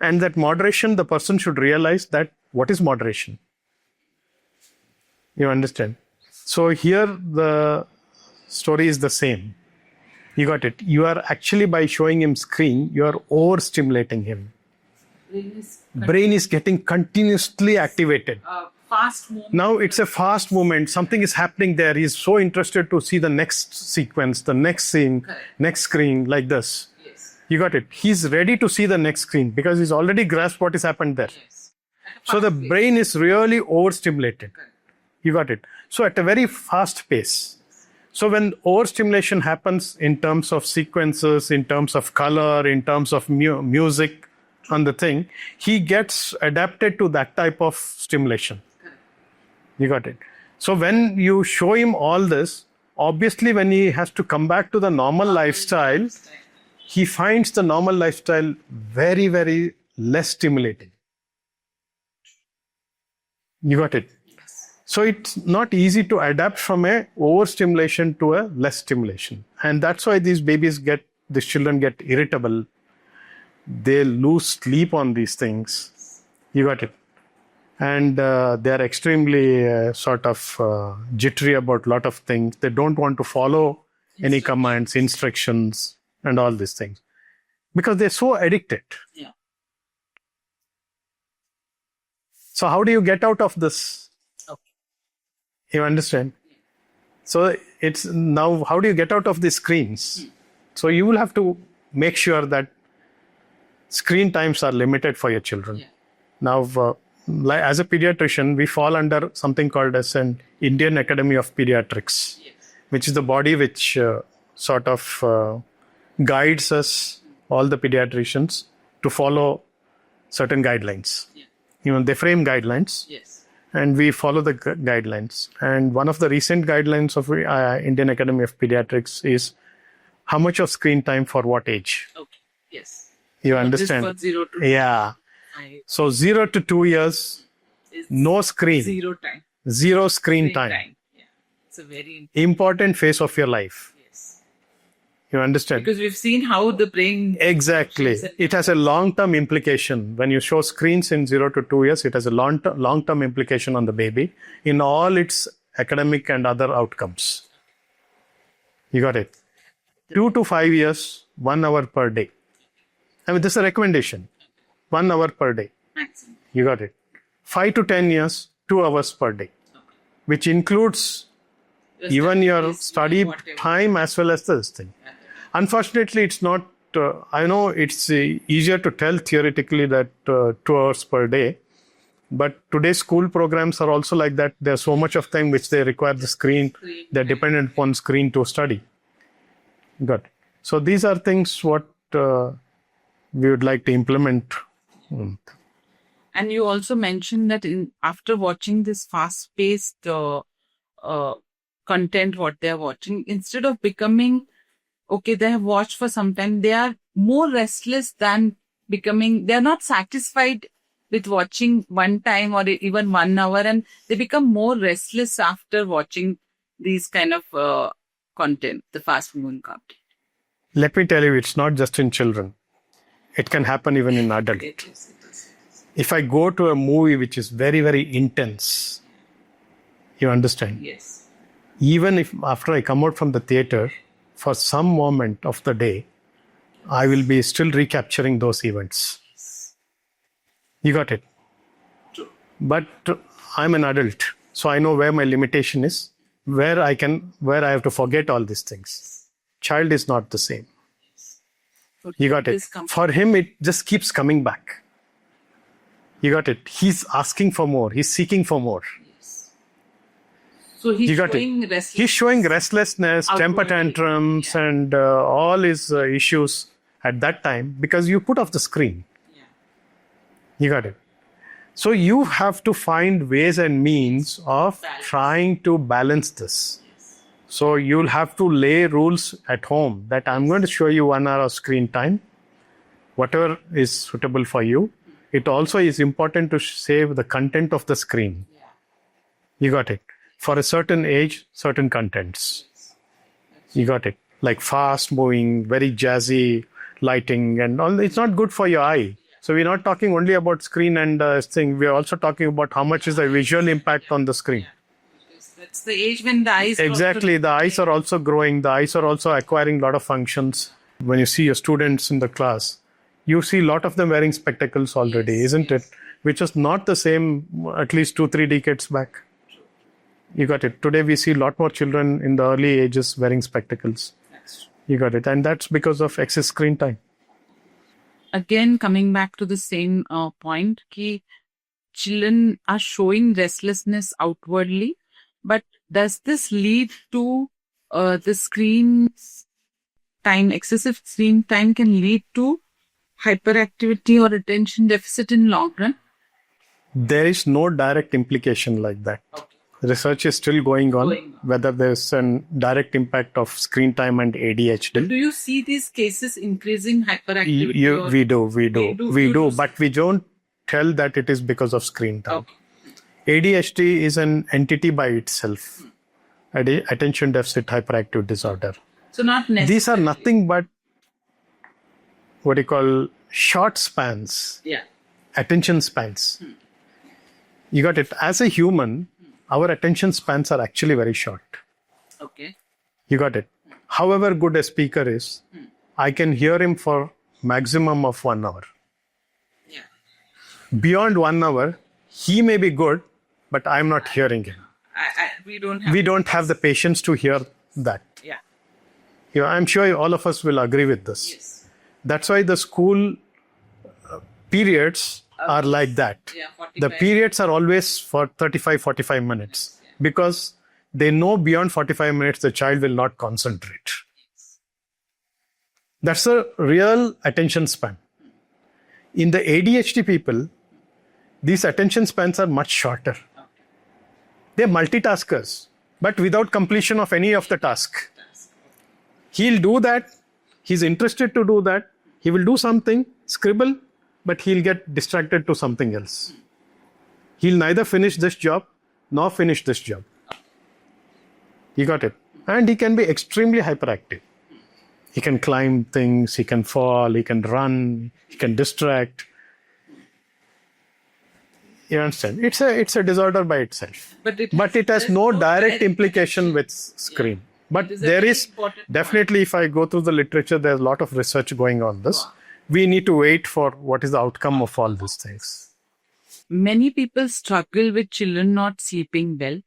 And that moderation, the person should realize that what is moderation? You understand? So here the story is the same. You got it. You are actually, by showing him screen, you are overstimulating him. Brain is getting continuously activated. Fast movement. Now it's a fast movement. Something is happening there. He's so interested to see the next sequence, the next scene, Correct. next screen, like this. Yes. You got it. He's ready to see the next screen because he's already grasped what has happened there. Yes. So the brain is really overstimulated. You got it. So at a very fast pace. So when overstimulation happens in terms of sequences, in terms of color, in terms of music on the thing, he gets adapted to that type of stimulation. You got it. So when you show him all this, obviously when he has to come back to the normal lifestyle, he finds the normal lifestyle very, very less stimulating. You got it. So it's not easy to adapt from a overstimulation to a less stimulation. And that's why these children get irritable. They lose sleep on these things. You got it. And they're extremely jittery about a lot of things. They don't want to follow any commands, instructions, and all these things. Because they're so addicted. Yeah. So how do you get out of this? Okay. You understand? So it's now, how do you get out of these screens? So you will have to make sure that screen times are limited for your children. Yeah. Now, as a pediatrician, we fall under something called as an Indian Academy of Pediatrics, Yes. which is the body which guides us, all the pediatricians, to follow certain guidelines. Yeah. They frame guidelines. Yes. And we follow the guidelines. And one of the recent guidelines of Indian Academy of Pediatrics is how much of screen time for what age. Okay. Yes. You understand? This for 0 to Yeah. So 0 to 2 years, no screen. 0 time. Zero screen time. Yeah. It's a very Important phase of your life. yes. You understand? Because we've seen how the brain Exactly. It has a long-term implication. When you show screens in 0 to 2 years, it has a long-term implication on the baby in all its academic and other outcomes. You got it? 2 to 5 years, 1 hour per day. I mean, this is a recommendation. 1 hour per day. maximum. You got it. 5 to 10 years, 2 hours per day, which includes even your study time as well as this thing. Unfortunately, it's not, I know it's easier to tell theoretically that 2 hours per day, but today's school programs are also like that. There's so much of time which they require the screen. They're dependent upon screen to study. Good. So these are things what we would like to implement. And you also mentioned that after watching this fast-paced content, what they're watching, instead of becoming, okay, they have watched for some time, they are more restless than becoming, they're not satisfied with watching one time or even 1 hour, and they become more restless after watching these kind of content, the fast-moving content. Let me tell you, it's not just in children. It can happen even in adults. If I go to a movie which is very, very intense, you understand? Yes. Even if after I come out from the theater, for some moment of the day, I will be still recapturing those events. You got it? True. But I'm an adult, so I know where my limitation is, where I have to forget all these things. Child is not the same. You got it? For him, it just keeps coming back. You got it? He's asking for more. He's seeking for more. Yes. So he's showing restlessness. He's showing restlessness, temper tantrums, and all his issues at that time because you put off the screen. Yeah. You got it? So you have to find ways and means of trying to balance this. Yes. So you'll have to lay rules at home that I'm going to show you 1 hour of screen time, whatever is suitable for you. It also is important to save the content of the screen. Yeah. You got it? For a certain age, certain contents. You got it? Like fast moving, very jazzy lighting and all. It's not good for your eye. So we're not talking only about screen and thing. We're also talking about how much is the visual impact on the screen. That's the age when the eyes... Exactly. The eyes are also growing. The eyes are also acquiring a lot of functions. When you see your students in the class, you see a lot of them wearing spectacles already, isn't it? Which was not the same at least 2-3 decades back. You got it. Today we see a lot more children in the early ages wearing spectacles. You got it. And that's because of excess screen time. Again, coming back to the same point, ki children are showing restlessness outwardly, but does this lead to the screen time, excessive screen time can lead to hyperactivity or attention deficit in long run? There is no direct implication like that. Okay. Research is still going on, whether there's a direct impact of screen time and ADHD. Do you see these cases increasing hyperactivity? We do, but we don't tell that it is because of screen time. Okay. ADHD is an entity by itself, attention deficit hyperactive disorder. So not necessarily. These are nothing but what you call short spans, attention spans. You got it. As a human, our attention spans are actually very short. Okay. You got it. However good a speaker is, I can hear him for maximum of 1 hour. Yeah. Beyond 1 hour, he may be good, but I'm not hearing him. We don't have the patience to hear that. Yeah. I'm sure all of us will agree with this. Yes. That's why the school periods are like that. Yeah, the periods are always for 35-45 minutes because they know beyond 45 minutes the child will not concentrate. That's a real attention span. In the ADHD people, these attention spans are much shorter. They're multitaskers, but without completion of any of the task. He'll do that. He's interested to do that. He will do something, scribble, but he'll get distracted to something else. He'll neither finish this job nor finish this job. You got it? And he can be extremely hyperactive. He can climb things, he can fall, he can run, he can distract. You understand? It's a disorder by itself. But it has no direct implication with screen. But there is definitely, if I go through the literature, there's a lot of research going on this. We need to wait for what is the outcome of all these things. Many people struggle with children not sleeping well.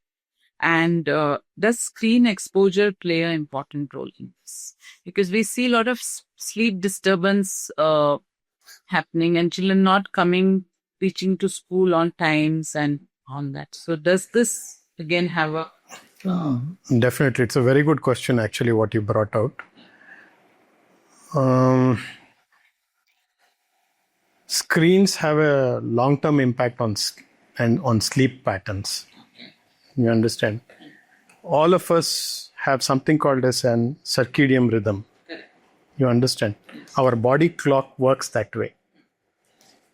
And does screen exposure play an important role in this? Because we see a lot of sleep disturbance happening and children not reaching to school on times and on that. So does this again have a... Definitely. It's a very good question, actually, what you brought out. Screens have a long-term impact on sleep patterns. You understand? All of us have something called as an circadian rhythm. You understand? Our body clock works that way.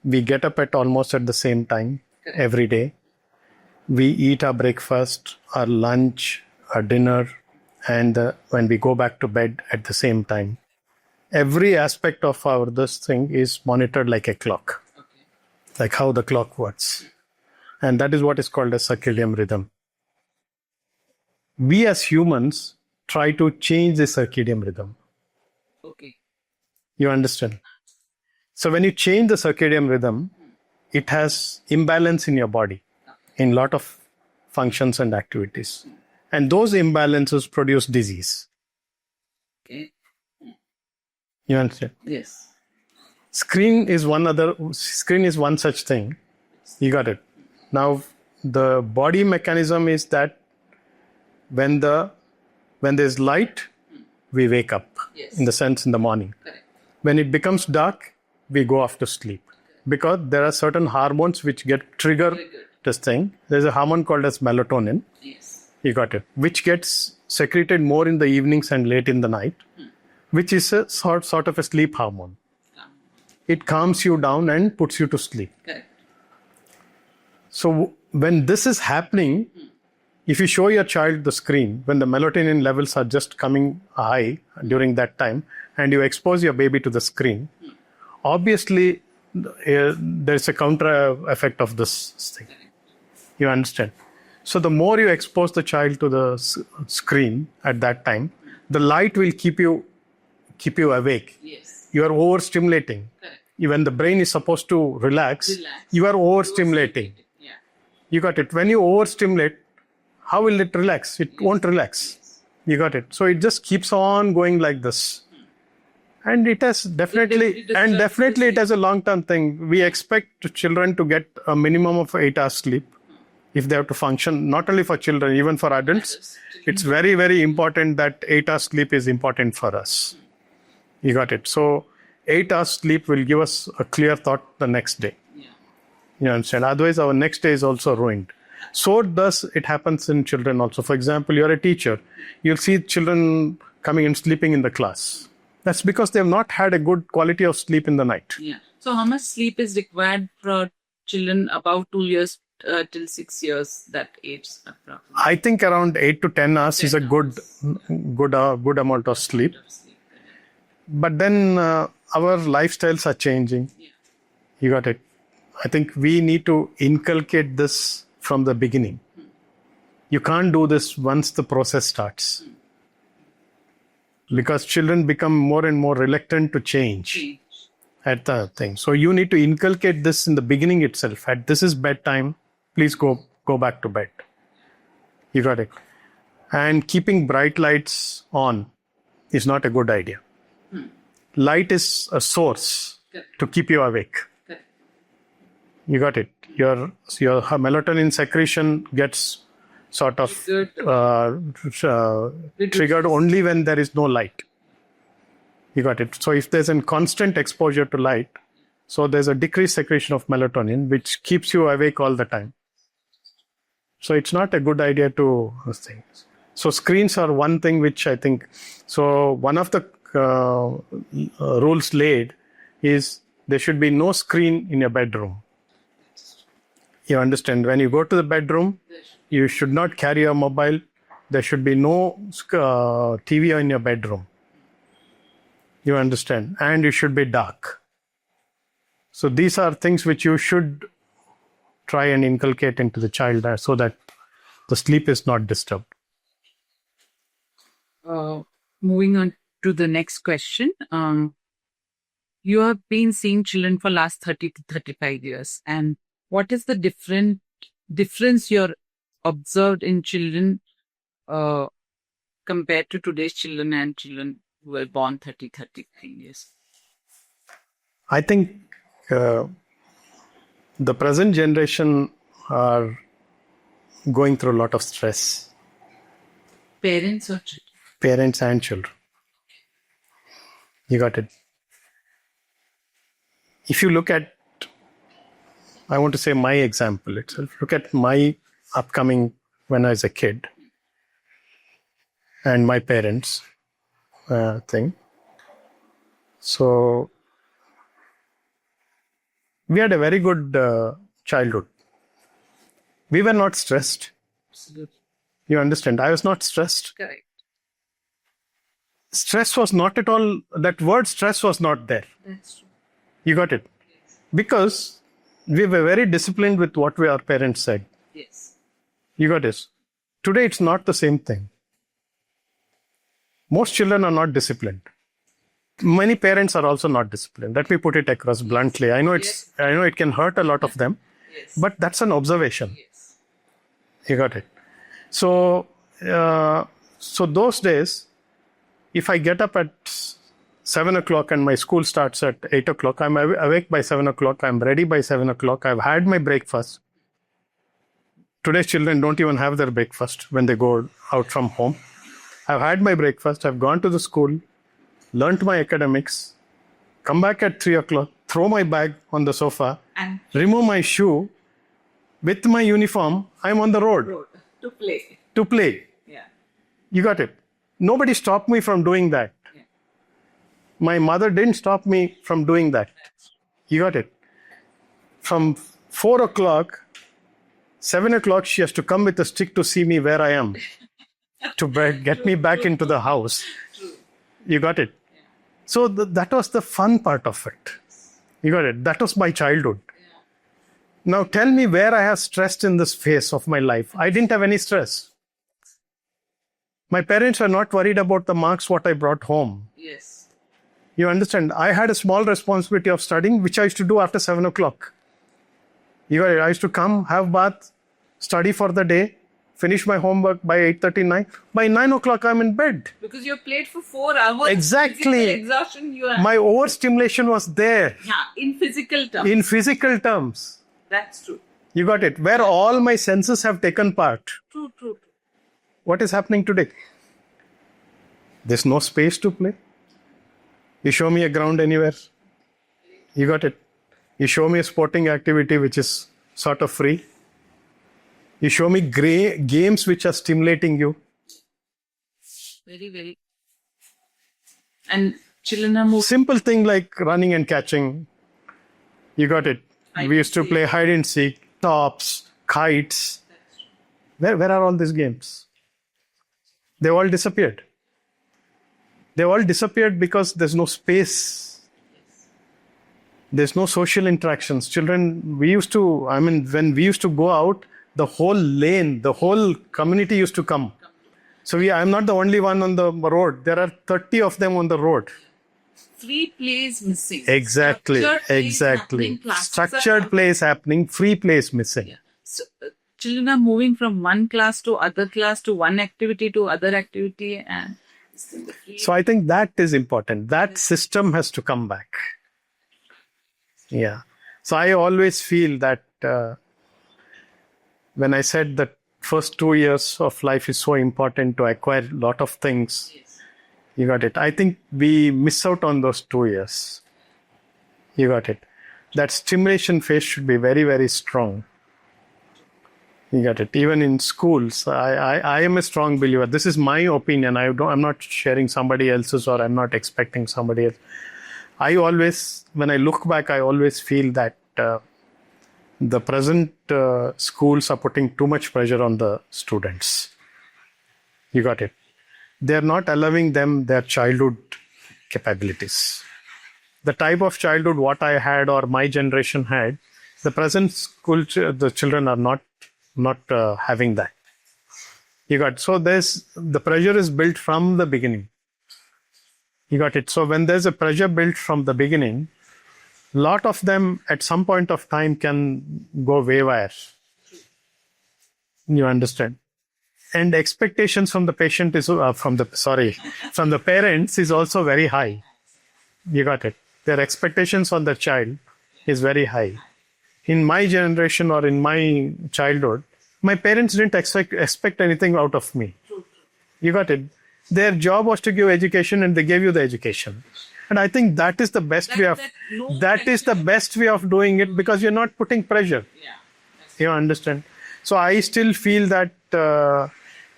We get up at almost at the same time every day. We eat our breakfast, our lunch, our dinner, and when we go back to bed at the same time. Every aspect of this thing is monitored like a clock, like how the clock works. And that is what is called a circadian rhythm. We as humans try to change the circadian rhythm. Okay. You understand? So when you change the circadian rhythm, it has imbalance in your body in a lot of functions and activities. And those imbalances produce disease. Okay. You understand? Yes. Screen is one such thing. You got it. Now, the body mechanism is that when there's light, we wake up. Yes. In the morning. Correct. When it becomes dark, we go off to sleep. Because there are certain hormones which get triggered this thing. There's a hormone called as melatonin. Yes. You got it. Which gets secreted more in the evenings and late in the night, which is a sort of a sleep hormone. It calms you down and puts you to sleep. Correct. So when this is happening, if you show your child the screen, when the melatonin levels are just coming high during that time, and you expose your baby to the screen, obviously there's a counter effect of this thing. You understand? So the more you expose the child to the screen at that time, the light will keep you awake. Yes. You are overstimulating. Correct. When the brain is supposed to relax. You are overstimulating. Yeah. You got it. When you overstimulate, how will it relax? It won't relax. Yes. You got it. So it just keeps on going like this. And it has definitely it has a long-term thing. We expect children to get a minimum of 8 hours sleep if they have to function, not only for children, even for adults. It's very, very important that 8 hours sleep is important for us. You got it. So 8 hours sleep will give us a clear thought the next day. Yeah. You understand? Otherwise, our next day is also ruined. So does it happens in children also. For example, you're a teacher. You'll see children coming and sleeping in the class. That's because they have not had a good quality of sleep in the night. Yeah. So how much sleep is required for children above 2 years till 6 years, that age? I think around 8 to 10 hours is a good amount of sleep. But then our lifestyles are changing. Yeah. You got it. I think we need to inculcate this from the beginning. You can't do this once the process starts. Because children become more and more reluctant to change at the thing. So you need to inculcate this in the beginning itself. This is bedtime. Please go back to bed. You got it. And keeping bright lights on is not a good idea. Light is a source to keep you awake. You got it. Your melatonin secretion gets sort of triggered only when there is no light. You got it. So if there's a constant exposure to light, so there's a decreased secretion of melatonin, which keeps you awake all the time. So it's not a good idea to things. So screens are one thing which I think, so one of the rules laid is there should be no screen in your bedroom. You understand? When you go to the bedroom, you should not carry your mobile. There should be no TV in your bedroom. You understand? And it should be dark. So these are things which you should try and inculcate into the child so that the sleep is not disturbed. Moving on to the next question. You have been seeing children for last 30 to 35 years. And what is the difference you're observed in children compared to today's children and children who were born 33 years? I think the present generation are going through a lot of stress. Parents or children? Parents and children. You got it. If you look at, I want to say my example itself, look at my upcoming when I was a kid and my parents thing. So we had a very good childhood. We were not stressed. Absolutely. You understand? I was not stressed. Correct. Stress was not at all, that word stress was not there. That's true. You got it? Because we were very disciplined with what our parents said. Yes. You got this? Today it's not the same thing. Most children are not disciplined. Many parents are also not disciplined. Let me put it across bluntly. I know it can hurt a lot of them, Yes. but that's an observation. Yes. You got it? So those days, if I get up at 7 o'clock and my school starts at 8 o'clock, I'm awake by 7 o'clock, I'm ready by 7 o'clock, I've had my breakfast. Today's children don't even have their breakfast when they go out from home. I've had my breakfast, I've gone to the school, learnt my academics, come back at 3 o'clock, throw my bag on the sofa, And remove my shoe, with my uniform, I'm on the road to play. to play. Yeah. You got it? Nobody stopped me from doing that. Yeah. My mother didn't stop me from doing that. You got it? From 4 o'clock, 7 o'clock, she has to come with a stick to see me where I am, to get me back into the house. True. You got it? Yeah. So that was the fun part of it. You got it? That was my childhood. Yeah. Now tell me where I have stressed in this phase of my life. I didn't have any stress. My parents were not worried about the marks what I brought home. Yes. You understand? I had a small responsibility of studying, which I used to do after 7 o'clock. You got it? I used to come, have bath, study for the day, finish my homework by 8:39. By 9 o'clock, I'm in bed. Because you played for 4 hours. Exactly. Physical exhaustion you have. My overstimulation was there in physical terms. in physical terms. That's true. You got it? Where all my senses have taken part. True. What is happening today? There's no space to play. You show me a ground anywhere. You got it? You show me a sporting activity which is sort of free. You show me games which are stimulating you. Very, very. And children are moving. Simple thing like running and catching. You got it? We used to play hide and seek, tops, kites. Where are all these games? They all disappeared. They all disappeared because there's no space. There's no social interactions. Children, when we used to go out, the whole lane, the whole community used to come. So I'm not the only one on the road. There are 30 of them on the road. Free play is missing. Exactly. Structured play is happening. Free play is missing. Yeah. So, children are moving from one class to other class to one activity to other activity, and so I think that is important. That system has to come back. Yeah. So I always feel that when I said that first 2 years of life is so important to acquire a lot of things, yes. You got it. I think we miss out on those 2 years. You got it. That stimulation phase should be very, very strong. You got it. Even in schools, I am a strong believer. This is my opinion. I'm not sharing somebody else's, or I'm not expecting somebody else. When I look back, I always feel that the present schools are putting too much pressure on the students. You got it. They're not allowing them their childhood capabilities. The type of childhood what I had or my generation had, the present school, the children are not having that. You got it. So the pressure is built from the beginning. You got it. So when there's a pressure built from the beginning, lot of them at some point of time can go waywire. You understand? And expectations from the patient is from the parents is also very high. You got it? Their expectations on the child is very high. In my generation or in my childhood, my parents didn't expect anything out of me. You got it? Their job was to give education, and they gave you the education. And I think that is the best way of doing it, because you're not putting pressure. You understand? So I still feel that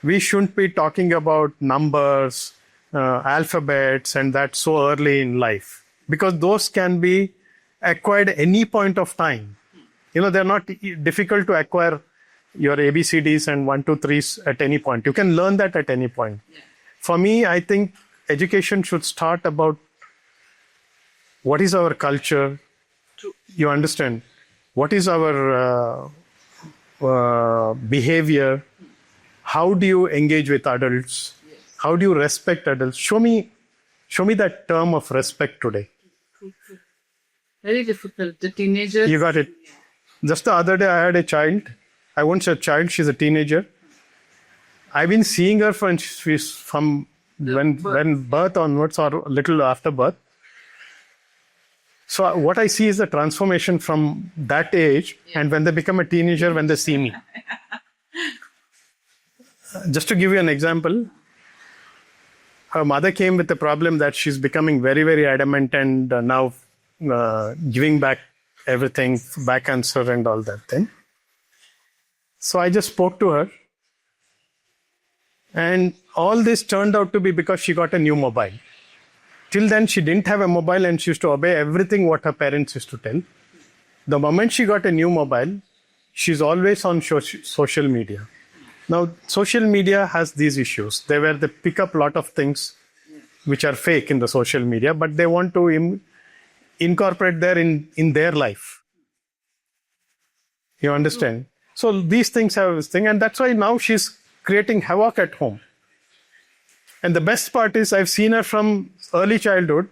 we shouldn't be talking about numbers, alphabets, and that so early in life, because those can be acquired any point of time. They're not difficult to acquire your ABCDs and 1, 2, 3s at any point. You can learn that at any point. For me, I think education should start about what is our culture. You understand? What is our behavior? How do you engage with adults? How do you respect adults? Show me that term of respect today. Very difficult. The teenagers. You got it. Just the other day, I had a child. I won't say a child, she's a teenager. I've been seeing her from when birth onwards or a little after birth. So what I see is the transformation from that age and when they become a teenager, when they see me. Just to give you an example, her mother came with the problem that she's becoming very, very adamant and now giving back everything, back answer and all that thing. So I just spoke to her. And all this turned out to be because she got a new mobile. Till then, she didn't have a mobile and she used to obey everything what her parents used to tell. The moment she got a new mobile, she's always on social media. Now, social media has these issues. They pick up a lot of things which are fake in the social media, but they want to incorporate there in their life. You understand? So these things have this thing, and that's why now she's creating havoc at home. And the best part is I've seen her from early childhood.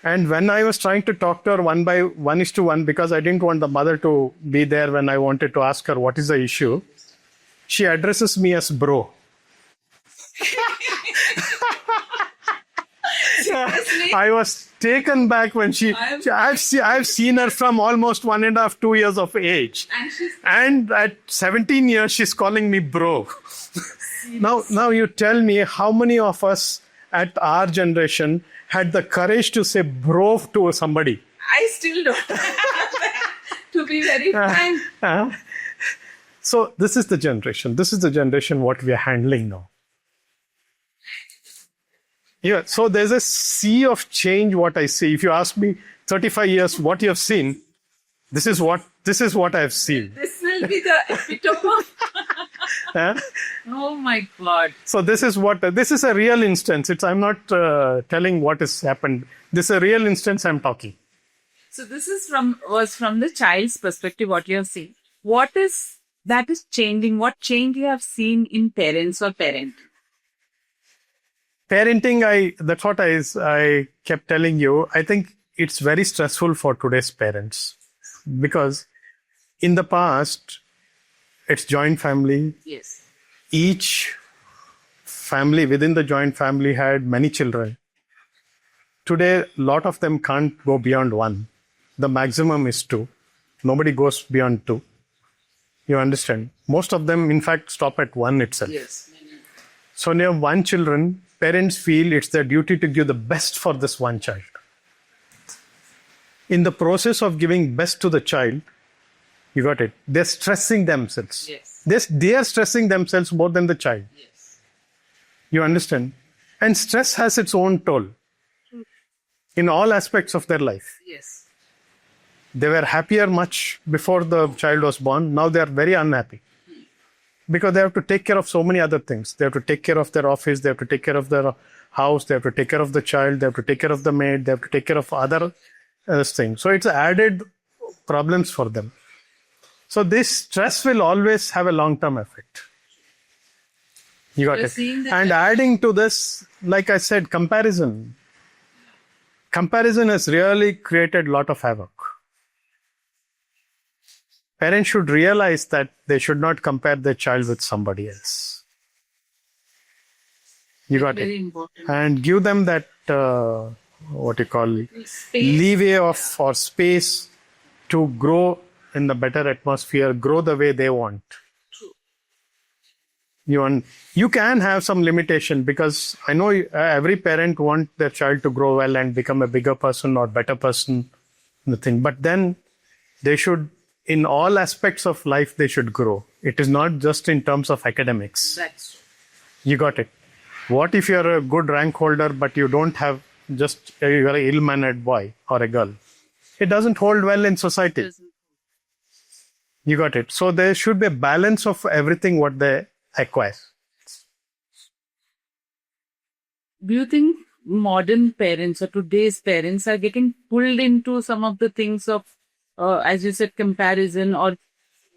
And when I was trying to talk to her 1:1, because I didn't want the mother to be there when I wanted to ask her what is the issue, she addresses me as bro. I was taken back when I've seen her from almost 1.5, 2 years of age. And at 17 years, she's calling me bro. Now you tell me how many of us at our generation had the courage to say bro to somebody. I still don't. To be very frank. So this is the generation. This is the generation what we are handling now. Yeah, so there's a sea of change what I see. If you ask me 35 years what you have seen, this is what I've seen. This will be the epitome of Oh my God. So this is a real instance. I'm not telling what has happened. This is a real instance I'm talking. So this was from the child's perspective, what you have seen. What is changing? What change you have seen in parents or parent? Parenting, that's what I kept telling you. I think it's very stressful for today's parents because in the past, it's joint family. Yes. Each family within the joint family had many children. Today, a lot of them can't go beyond 1. The maximum is 2. Nobody goes beyond 2. You understand? Most of them, in fact, stop at 1 itself. Yes. So when you have 1 children, parents feel it's their duty to give the best for this 1 child. In the process of giving best to the child, you got it, they're stressing themselves. Yes. They are stressing themselves more than the child. Yes. You understand? And stress has its own toll in all aspects of their life. Yes. They were happier much before the child was born. Now they are very unhappy. Because they have to take care of so many other things. They have to take care of their office, they have to take care of their house, they have to take care of the child, they have to take care of the maid, they have to take care of other things. So it's added problems for them. So this stress will always have a long-term effect. You got it. Seeing that and adding to this, like I said, comparison. Comparison has really created a lot of havoc. Parents should realize that they should not compare their child with somebody else. You got Very it? important. And give them that, leeway or space to grow in the better atmosphere, grow the way they want. You can have some limitation, because I know every parent wants their child to grow well and become a bigger person or better person. But then they should, in all aspects of life, they should grow. It is not just in terms of academics. That's true. You got it. What if you're a good rank holder, but you don't have you're an ill-mannered boy or a girl? It doesn't hold well in society. You got it. So there should be a balance of everything what they acquire. Do you think modern parents or today's parents are getting pulled into some of the things of, as you said, comparison, or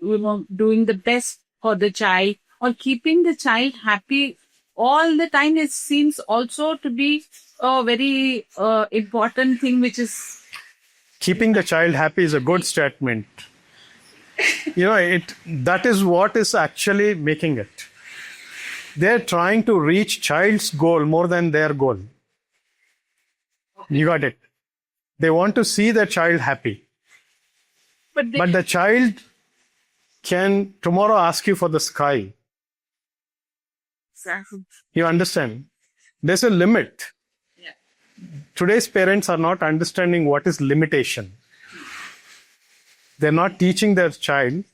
doing the best for the child, or keeping the child happy all the time? It seems also to be a very important thing, which is... Keeping the child happy is a good statement. That is what is actually making it. They're trying to reach child's goal more than their goal. You got it. They want to see the child happy. But the child can tomorrow ask you for the sky. Exactly. You understand? There's a limit. Yeah. Today's parents are not understanding what is limitation. They're not teaching their child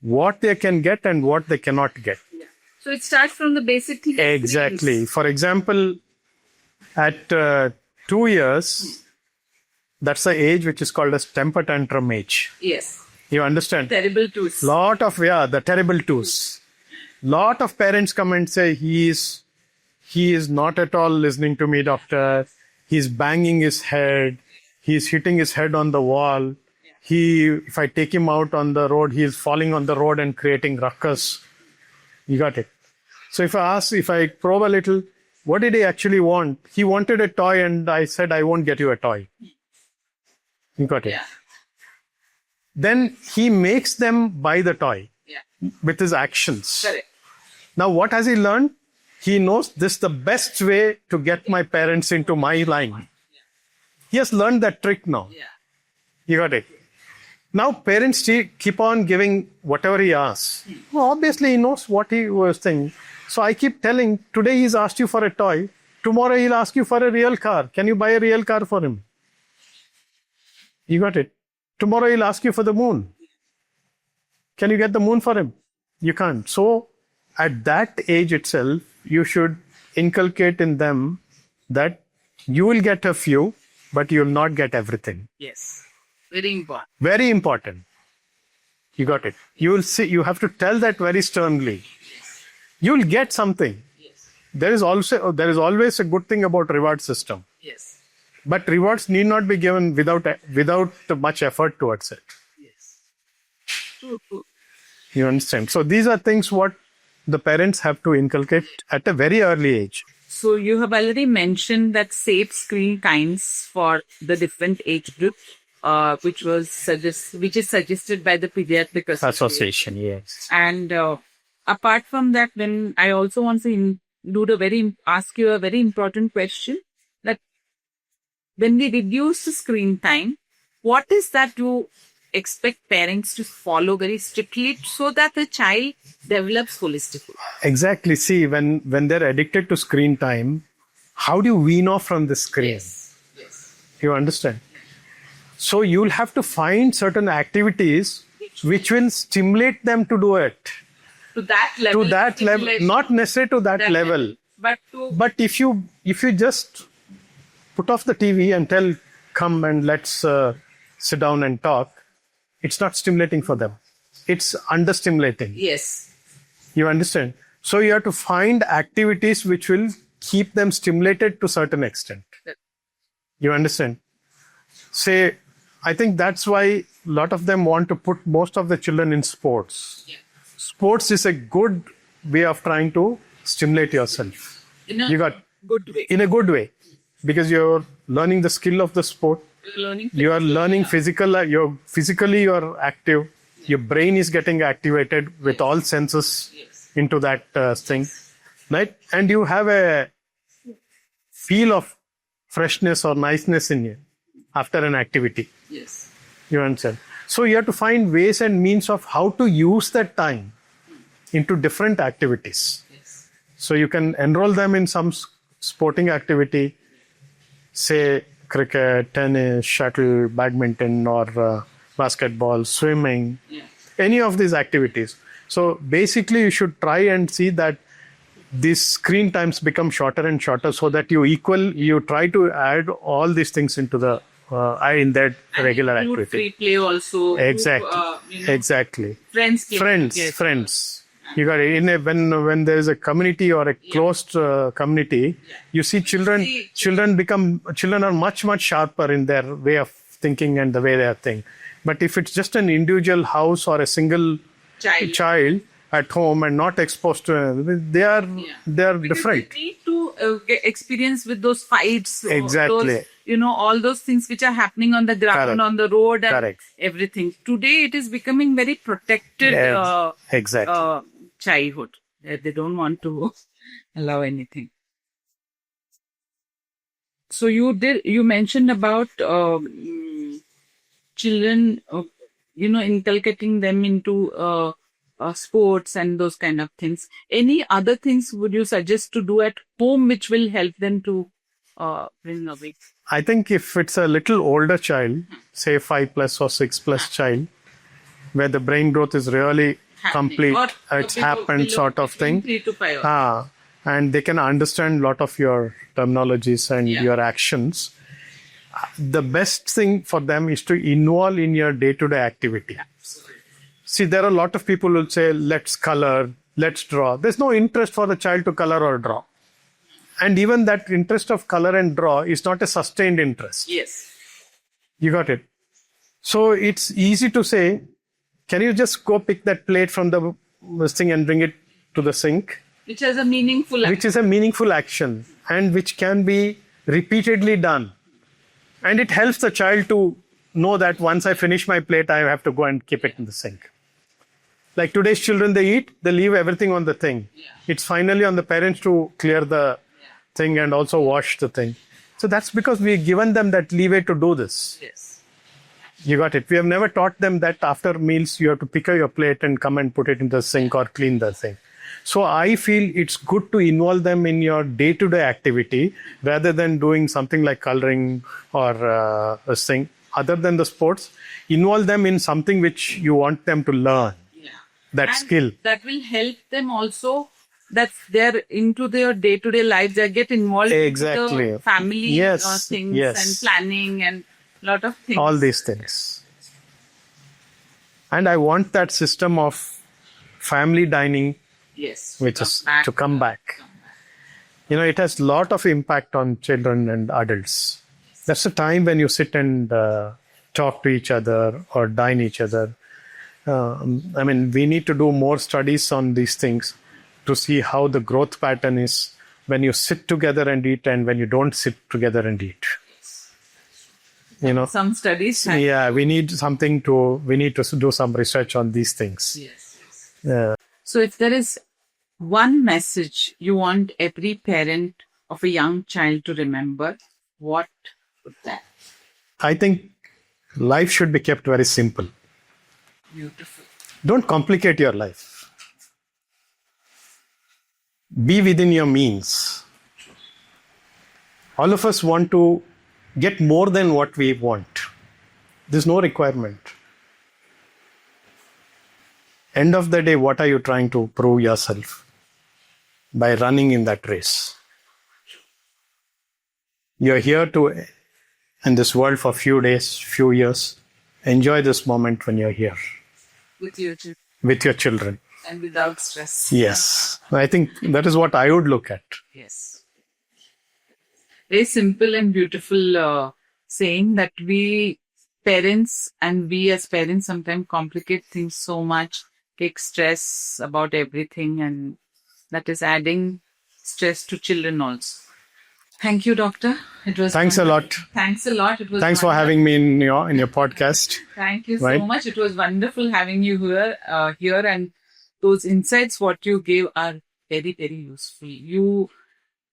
what they can get and what they cannot get. Yeah. So it starts from the basic things. Exactly. For example, at 2 years, that's the age which is called as temper tantrum age. Yes. You understand? Terrible twos. The terrible twos. Lot of parents come and say, he is not at all listening to me, doctor. He's banging his head. He's hitting his head on the wall. If I take him out on the road, he's falling on the road and creating ruckus. You got it. So if I probe a little, what did he actually want? He wanted a toy, and I said, I won't get you a toy. You got it. Yeah. Then he makes them buy the toy with his actions. Correct. Now, what has he learned? He knows this is the best way to get my parents into my line. He has learned that trick now. Yeah. You got it. Now, parents keep on giving whatever he asks. Well, obviously, he knows what he was thinking. So I keep telling, today he's asked you for a toy. Tomorrow he'll ask you for a real car. Can you buy a real car for him? You got it. Tomorrow he'll ask you for the moon. Can you get the moon for him? You can't. So at that age itself, you should inculcate in them that you will get a few, but you will not get everything. Yes. Very important. Very important. You got it. You will see. You have to tell that very sternly. Yes. You will get something. Yes. There is always a good thing about reward system. Yes. But rewards need not be given without much effort towards it. Yes. True. You understand? So these are things what the parents have to inculcate at a very early age. So you have already mentioned that safe screen times for the different age group, which is suggested by the Pediatric Association. Yes. And apart from that, then I also want to ask you a very important question, that when we reduce the screen time, what is that you expect parents to follow very strictly so that the child develops holistically? Exactly. See, when they're addicted to screen time, how do you wean off from the screen? Yes. You understand? So you'll have to find certain activities which will stimulate them to do it. To that level. Not necessarily to that level. But if you just put off the TV and tell, come and let's sit down and talk, it's not stimulating for them. It's understimulating. Yes. You understand? So you have to find activities which will keep them stimulated to a certain extent. You understand? Say, I think that's why a lot of them want to put most of the children in sports. Yeah. Sports is a good way of trying to stimulate yourself. In a good way. In a good way. because you're learning the skill of the sport. You are learning physically you're active. Your brain is getting activated with all senses into that thing, right? And you have a feel of freshness or niceness in you after an activity. Yes. You understand? So you have to find ways and means of how to use that time into different activities. Yes. So you can enroll them in some sporting activity, say cricket, tennis, shuttle, badminton, or basketball, swimming, any of these activities. So basically you should try and see that these screen times become shorter and shorter, so that you try to add all these things into the in that regular activity. Free play also. Exactly. Exactly. Friends. Friends. You got it. When there is a community or a closed community, you see children are much sharper in their way of thinking and the way they think. But if it's just an individual house or a single child at home and not exposed to, they are different. They need to get experience with those fights. Exactly. Those, all those things which are happening on the ground, Correct. on the road, and Correct. everything. Today it is becoming very protected. Exactly. Childhood. They don't want to allow anything. So you mentioned about children, inculcating them into sports and those kind of things. Any other things would you suggest to do at home which will help them to bring away? I think if it's a little older child, say 5+ or 6+ child, where the brain growth is really complete, it's happened sort of thing. 3 to 5. And they can understand a lot of your terminologies and your actions. The best thing for them is to involve in your day-to-day activity. See, there are a lot of people who will say, let's color, let's draw. There's no interest for the child to color or draw. And even that interest of color and draw is not a sustained interest. Yes. You got it? So it's easy to say, can you just go pick that plate from this thing and bring it to the sink? Which has a meaningful action. Which is a meaningful action and which can be repeatedly done. And it helps the child to know that once I finish my plate, I have to go and keep it in the sink. Like today's children, they eat, they leave everything on the thing. It's finally on the parents to clear the thing and also wash the thing. So that's because we've given them that leeway to do this. Yes. You got it. We have never taught them that after meals, you have to pick up your plate and come and put it in the sink or clean the thing. So I feel it's good to involve them in your day-to-day activity rather than doing something like coloring or a thing. Other than the sports, involve them in something which you want them to learn. That skill. That will help them also, that they're into their day-to-day lives. They get involved in the family things and planning and a lot of things. All these things. And I want that system of family dining which is to come back. It has a lot of impact on children and adults. That's the time when you sit and talk to each other or dine each other. We need to do more studies on these things to see how the growth pattern is when you sit together and eat and when you don't sit together and eat. Some studies. Yeah, we need to do some research on these things. Yes. So if there is one message you want every parent of a young child to remember, what would that? I think life should be kept very simple. Beautiful. Don't complicate your life. Be within your means. All of us want to get more than what we want. There's no requirement. End of the day, what are you trying to prove yourself by running in that race? You're here in this world for a few days, few years. Enjoy this moment when you're here. With your children. With your children. And without stress. Yes. I think that is what I would look at. Yes. Very simple and beautiful saying that we as parents sometimes complicate things so much, take stress about everything, and that is adding stress to children also. Thank you, doctor. It was Thanks a lot. Thanks a lot. It was Thanks for wonderful. having me in your podcast. Thank you Right. so much. It was wonderful having you here, and those insights what you gave are very, very useful. You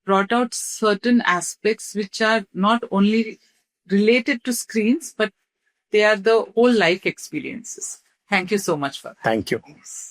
brought out certain aspects which are not only related to screens, but they are the whole life experiences. Thank you so much for that. Thank you. Yes.